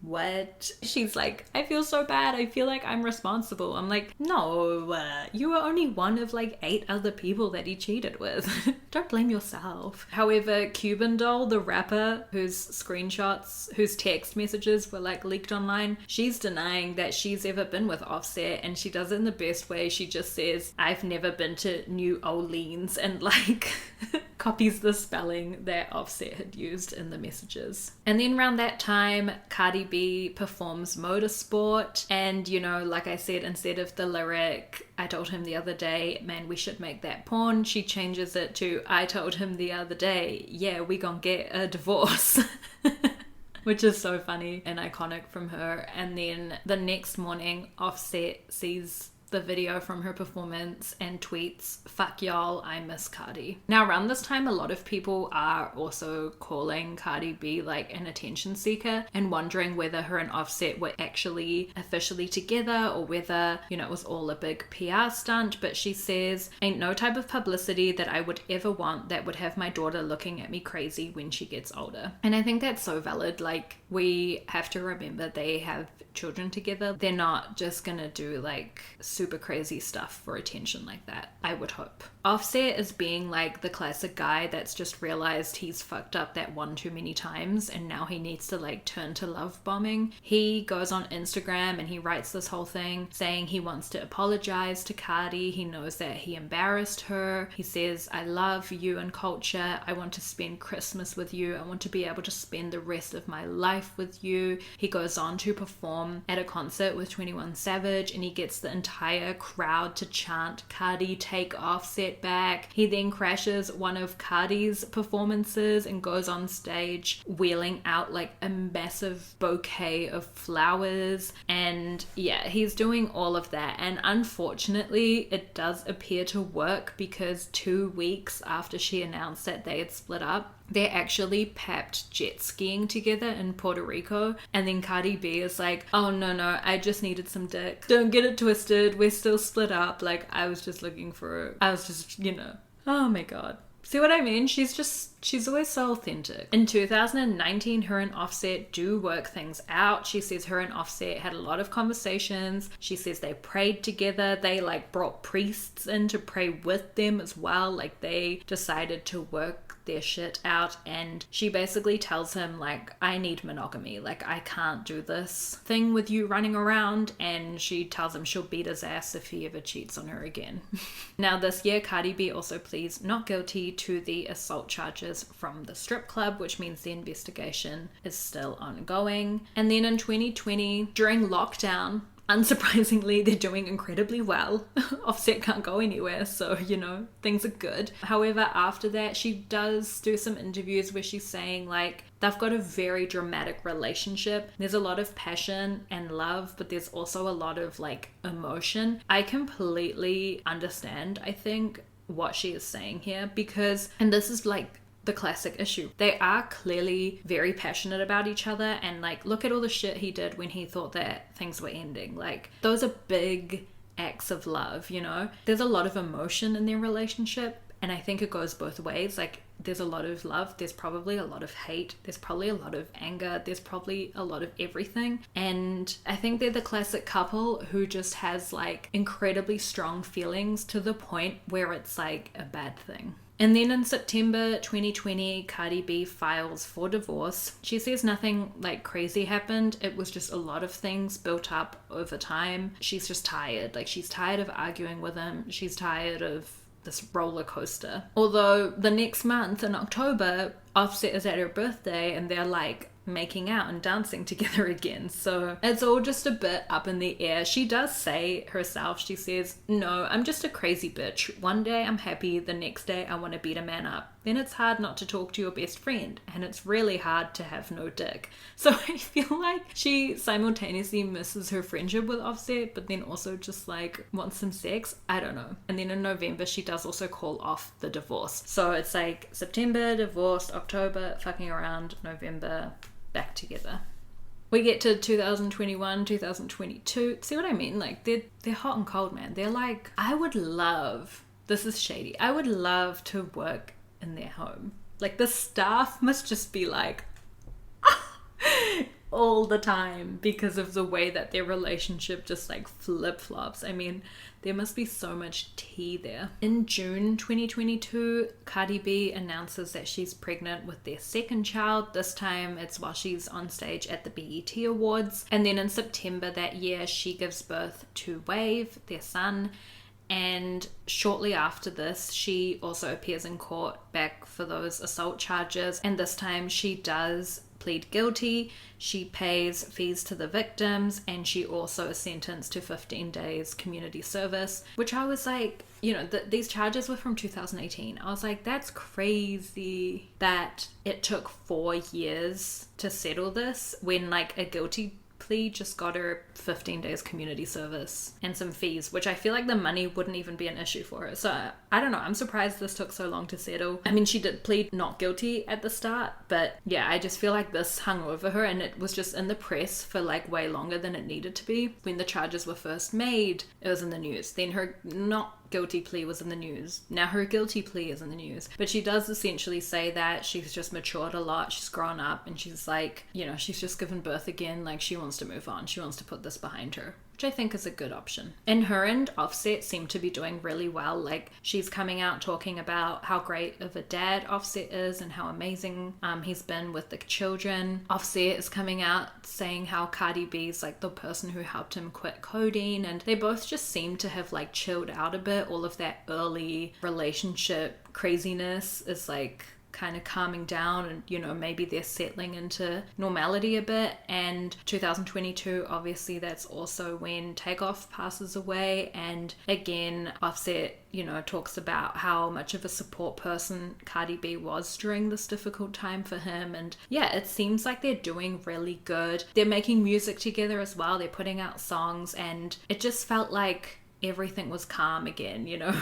What? She's like, I feel so bad. I feel like I'm responsible. I'm like, no, you were only one of like 8 other people that he cheated with. Don't blame yourself. However, Cuban Doll, the rapper whose text messages were like leaked online, she's denying that she's ever been with Offset, and she does it in the best way. She just says, I've never been to New Orleans, and like copies the spelling that Offset had used in the messages. And then around that time, Cardi B performs Motorsport, and you know, like I said, instead of the lyric I told him the other day, man, we should make that porn, she changes it to I told him the other day, yeah, we gon' get a divorce. Which is so funny and iconic from her. And then the next morning, Offset sees the video from her performance and tweets, fuck y'all, I miss Cardi. Now around this time, a lot of people are also calling Cardi B like an attention seeker and wondering whether her and Offset were actually officially together or whether, you know, it was all a big PR stunt. But she says, ain't no type of publicity that I would ever want that would have my daughter looking at me crazy when she gets older. And I think that's so valid. Like, we have to remember they have children together. They're not just gonna do like super crazy stuff for attention like that, I would hope. Offset is being like the classic guy that's just realized he's fucked up that one too many times and now he needs to like turn to love bombing. He goes on Instagram and he writes this whole thing saying he wants to apologize to Cardi. He knows that he embarrassed her. He says, I love you and culture. I want to spend Christmas with you. I want to be able to spend the rest of my life with you. He goes on to perform at a concert with 21 Savage and he gets the entire crowd to chant, Cardi, take Offset back. He then crashes one of Cardi's performances and goes on stage wheeling out like a massive bouquet of flowers, and yeah, he's doing all of that. And unfortunately it does appear to work, because 2 weeks after she announced that they had split up, they're actually papped jet skiing together in Puerto Rico. And then Cardi B is like, oh no, I just needed some dick. Don't get it twisted. We're still split up. Like, I was just, you know. Oh my god. See what I mean? She's always so authentic. In 2019, her and Offset do work things out. She says her and Offset had a lot of conversations. She says they prayed together. They like brought priests in to pray with them as well. Like, they decided to work their shit out, and she basically tells him like, I need monogamy, like I can't do this thing with you running around, and she tells him she'll beat his ass if he ever cheats on her again. Now this year, Cardi B also pleads not guilty to the assault charges from the strip club, which means the investigation is still ongoing. And then in 2020, during lockdown, unsurprisingly, they're doing incredibly well. Offset can't go anywhere, so, you know, things are good. However, after that, she does do some interviews where she's saying, like, they've got a very dramatic relationship. There's a lot of passion and love, but there's also a lot of, like, emotion. I completely understand, I think, what she is saying here, because, and this is, like, the classic issue. They are clearly very passionate about each other, and like, look at all the shit he did when he thought that things were ending. Like, those are big acts of love, you know? There's a lot of emotion in their relationship, and I think it goes both ways. Like, there's a lot of love, there's probably a lot of hate, there's probably a lot of anger, there's probably a lot of everything. And I think they're the classic couple who just has like incredibly strong feelings to the point where it's like a bad thing. And then in September 2020, Cardi B files for divorce. She says nothing like crazy happened. It was just a lot of things built up over time. She's just tired. Like, she's tired of arguing with him. She's tired of this roller coaster. Although the next month in October, Offset is at her birthday and they're like making out and dancing together again. So it's all just a bit up in the air. She does say herself, she says, "No, I'm just a crazy bitch. One day I'm happy, the next day I want to beat a man up. Then it's hard not to talk to your best friend, and it's really hard to have no dick." So I feel like she simultaneously misses her friendship with Offset, but then also just like wants some sex. I don't know. And then in November, she does also call off the divorce. So it's like September, divorced, October, fucking around, November, back together. We get to 2021, 2022. See what I mean? Like, they're hot and cold, man. They're like, I would love, this is shady, I would love to work in their home. Like, the staff must just be like all the time because of the way that their relationship just like flip-flops. I mean, there must be so much tea there. In June 2022, Cardi B announces that she's pregnant with their second child. This time it's while she's on stage at the BET Awards. And then in September that year, she gives birth to Wave, their son. And shortly after this, she also appears in court back for those assault charges. And this time she does plead guilty. She pays fees to the victims, and she also is sentenced to 15 days community service, which I was like, you know, these charges were from 2018. I was like, that's crazy that it took 4 years to settle this when like a guilty plea just got her 15 days community service and some fees, which I feel like the money wouldn't even be an issue for her. So I don't know, I'm surprised this took so long to settle. I mean, she did plead not guilty at the start, but yeah, I just feel like this hung over her, and it was just in the press for like way longer than it needed to be. When the charges were first made, it was in the news. Then her not guilty plea was in the news. Now her guilty plea is in the news. But she does essentially say that she's just matured a lot, she's grown up, and she's like, you know, she's just given birth again, like she wants to move on, she wants to put this behind her, which I think is a good option. And her and Offset seem to be doing really well. Like, she's coming out talking about how great of a dad Offset is and how amazing he's been with the children. Offset is coming out saying how Cardi B's like the person who helped him quit codeine, and they both just seem to have like chilled out a bit. All of that early relationship craziness is like kind of calming down, and you know, maybe they're settling into normality a bit. And 2022, obviously that's also when Takeoff passes away, and again Offset, you know, talks about how much of a support person Cardi B was during this difficult time for him. And yeah, it seems like they're doing really good. They're making music together as well, they're putting out songs, and it just felt like everything was calm again, you know,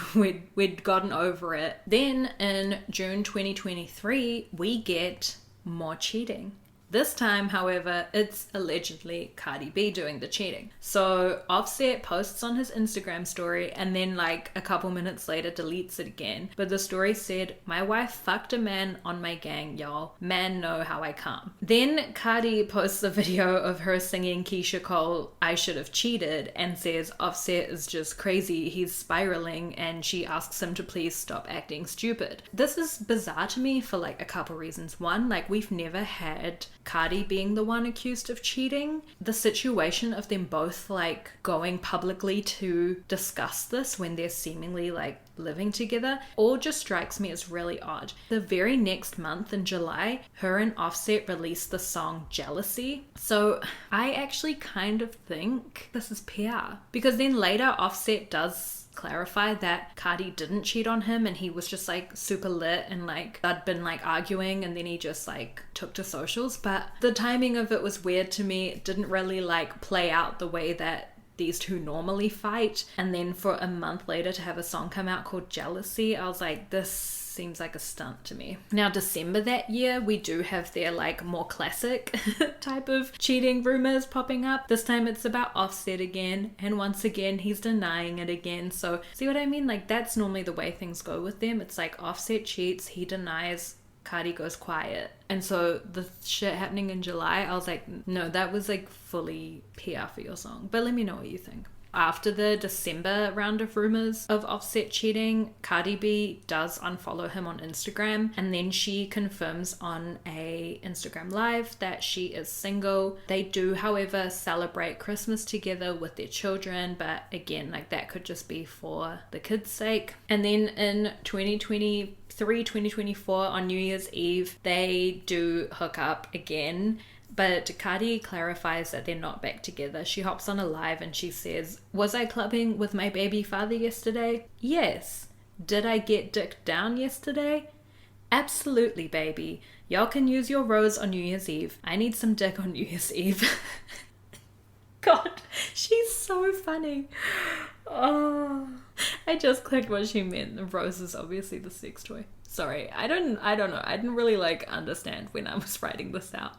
we'd gotten over it. Then in June 2023, we get more cheating. This time, however, it's allegedly Cardi B doing the cheating. So Offset posts on his Instagram story and then like a couple minutes later deletes it again. But the story said, "My wife fucked a man on my gang, y'all. Man know how I come." Then Cardi posts a video of her singing Keisha Cole, "I Should Have Cheated," and says Offset is just crazy, he's spiraling, and she asks him to please stop acting stupid. This is bizarre to me for like a couple reasons. One, like we've never had Cardi being the one accused of cheating. The situation of them both like going publicly to discuss this when they're seemingly like living together all just strikes me as really odd. The very next month in July, her and Offset released the song Jealousy. So I actually kind of think this is PR, because then later Offset does clarify that Cardi didn't cheat on him and he was just like super lit and like they'd been like arguing and then he just like took to socials. But the timing of it was weird to me. It didn't really like play out the way that these two normally fight. And then for a month later to have a song come out called Jealousy, I was like, this seems like a stunt to me. Now December that year, we do have their like more classic type of cheating rumors popping up. This time it's about Offset again, and once again he's denying it again. So see what I mean? Like that's normally the way things go with them. It's like Offset cheats, he denies, Cardi goes quiet. And so the shit happening in July, I was like, no, that was like fully PR for your song. But let me know what you think. After the December round of rumors of Offset cheating, Cardi B does unfollow him on Instagram, and then she confirms on a Instagram live that she is single. They do, however, celebrate Christmas together with their children, but again, like, that could just be for the kids' sake. And then in 2024 on New Year's Eve, they do hook up again. But Cardi clarifies that they're not back together. She hops on a live and she says, "Was I clubbing with my baby father yesterday? Yes. Did I get dicked down yesterday? Absolutely, baby. Y'all can use your rose on New Year's Eve. I need some dick on New Year's Eve." God, she's so funny. Oh, I just clicked what she meant. The rose is obviously the sex toy. Sorry, I don't know. I didn't really understand when I was writing this out.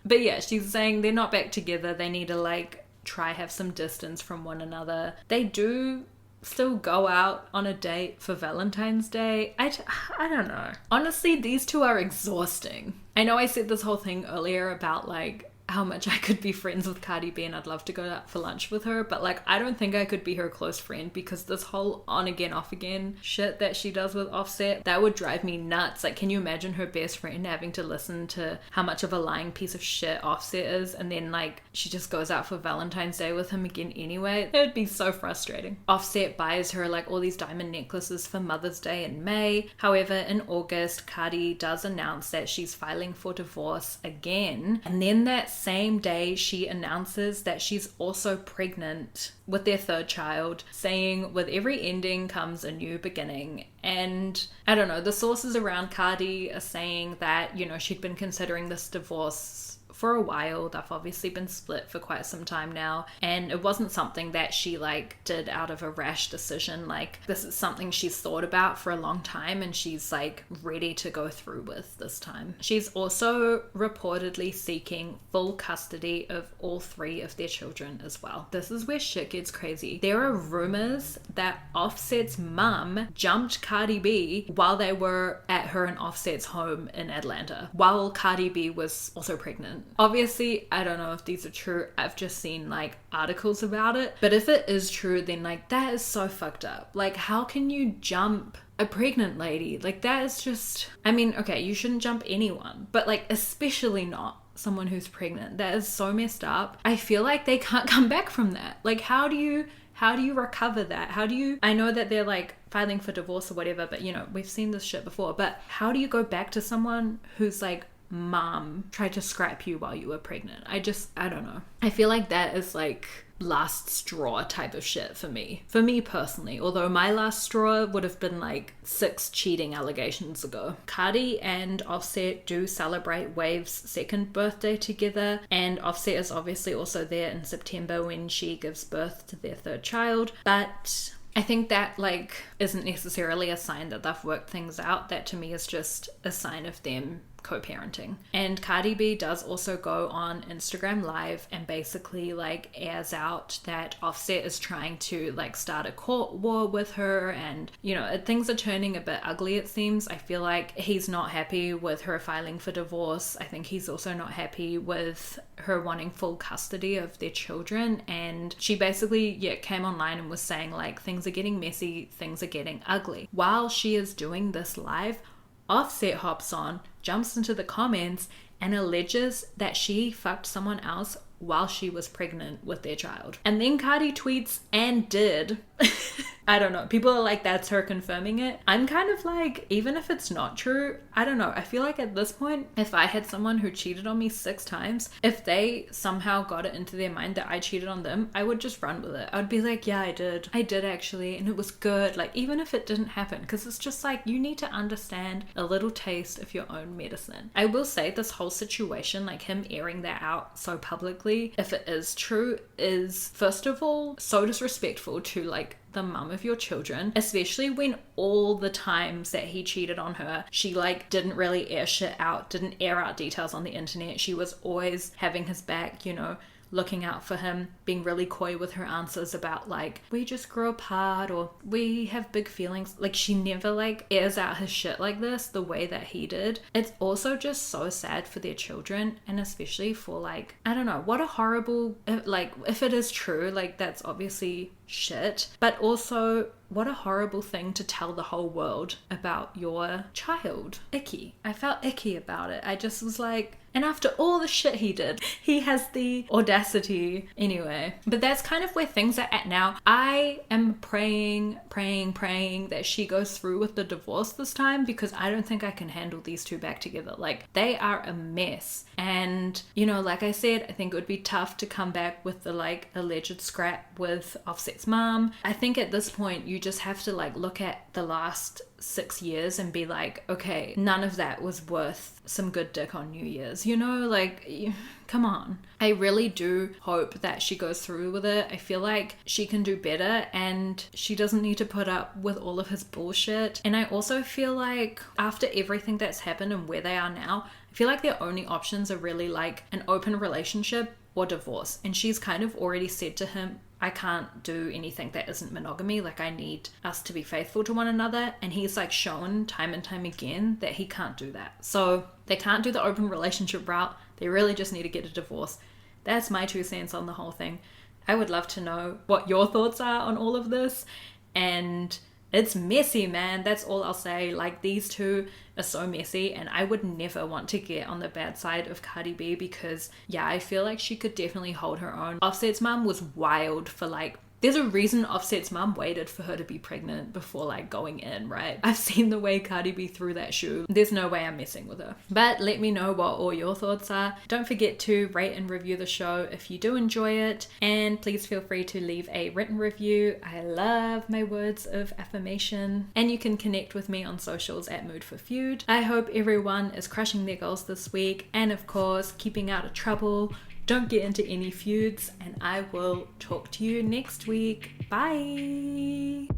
But yeah, she's saying they're not back together. They need to try have some distance from one another. They do still go out on a date for Valentine's Day. I don't know. Honestly, these two are exhausting. I know I said this whole thing earlier about how much I could be friends with Cardi B and I'd love to go out for lunch with her, but I don't think I could be her close friend, because this whole on again off again shit that she does with Offset, that would drive me nuts. Can you imagine her best friend having to listen to how much of a lying piece of shit Offset is, and then she just goes out for Valentine's Day with him again anyway? It would be so frustrating. Offset buys her all these diamond necklaces for Mother's Day in May. However, in August, Cardi does announce that she's filing for divorce again, and then that same day she announces that she's also pregnant with their third child, saying with every ending comes a new beginning. And I don't know, the sources around Cardi are saying that, she'd been considering this divorce for a while. They've obviously been split for quite some time now, and it wasn't something that she did out of a rash decision. This is something she's thought about for a long time, and she's ready to go through with this time. She's also reportedly seeking full custody of all 3 of their children as well. This is where shit gets crazy. There are rumors that Offset's mum jumped Cardi B while they were at her and Offset's home in Atlanta, while Cardi B was also pregnant. Obviously, I don't know if these are true. I've just seen articles about it. But if it is true, then that is so fucked up. How can you jump a pregnant lady? That is just, I mean, okay, you shouldn't jump anyone, but especially not someone who's pregnant. That is so messed up. I feel like they can't come back from that. How do you recover that? I know that they're filing for divorce or whatever, but we've seen this shit before, but how do you go back to someone who's mom tried to scrap you while you were pregnant? I don't know. I feel like that is last straw type of shit for me personally, although my last straw would have been 6 cheating allegations ago. Cardi and Offset do celebrate Wave's second birthday together, and Offset is obviously also there in September when she gives birth to their third child, but I think that isn't necessarily a sign that they've worked things out. That to me is just a sign of them co-parenting. And Cardi B does also go on Instagram Live and basically airs out that Offset is trying to start a court war with her, and things are turning a bit ugly, it seems. I feel like he's not happy with her filing for divorce. I think he's also not happy with her wanting full custody of their children, and she basically came online and was saying things are getting messy, things are getting ugly. While she is doing this live, Offset hops on, jumps into the comments, and alleges that she fucked someone else while she was pregnant with their child. And then Cardi tweets, "and did." I don't know. People are that's her confirming it. I'm kind of even if it's not true, I don't know. I feel at this point, if I had someone who cheated on me 6 times, if they somehow got it into their mind that I cheated on them, I would just run with it. I'd be yeah, I did actually, and it was good. Even if it didn't happen, because it's just you need to understand a little taste of your own medicine. I will say this whole situation, him airing that out so publicly, if it is true, is first of all so disrespectful to the mum of your children, especially when all the times that he cheated on her, she didn't really air shit out, didn't air out details on the internet. She was always having his back, looking out for him, being really coy with her answers about like, we just grow apart or we have big feelings. Like, she never like airs out his shit like this the way that he did. It's also just so sad for their children, and especially for like, I don't know, what a horrible, like, if it is true, like that's obviously shit, but also what a horrible thing to tell the whole world about your child. Icky. I felt icky about it. I just was like, and after all the shit he did, he has the audacity anyway. But that's kind of where things are at now. I am praying that she goes through with the divorce this time, because I don't think I can handle these two back together. Like, they are a mess. And, you know, like I said, I think it would be tough to come back with the like alleged scrap with Offset's mom. I think at this point you just have to like look at the last 6 years and be like, okay, none of that was worth some good dick on New Year's, you know, like, come on. I really do hope that she goes through with it. I feel like she can do better and she doesn't need to put up with all of his bullshit. And I also feel like after everything that's happened and where they are now, I feel like their only options are really like an open relationship or divorce. And she's kind of already said to him, I can't do anything that isn't monogamy. Like, I need us to be faithful to one another. And he's like shown time and time again that he can't do that. So they can't do the open relationship route. They really just need to get a divorce. That's my 2 cents on the whole thing. I would love to know what your thoughts are on all of this. And it's messy, man. That's all I'll say. Like, these two are so messy, and I would never want to get on the bad side of Cardi B, because yeah, I feel like she could definitely hold her own. Offset's mom was wild for like, there's a reason Offset's mom waited for her to be pregnant before like going in, right? I've seen the way Cardi B threw that shoe. There's no way I'm messing with her. But let me know what all your thoughts are. Don't forget to rate and review the show if you do enjoy it. And please feel free to leave a written review. I love my words of affirmation. And you can connect with me on socials at Mood for Feud. I hope everyone is crushing their goals this week. And of course, keeping out of trouble. Don't get into any feuds, and I will talk to you next week. Bye!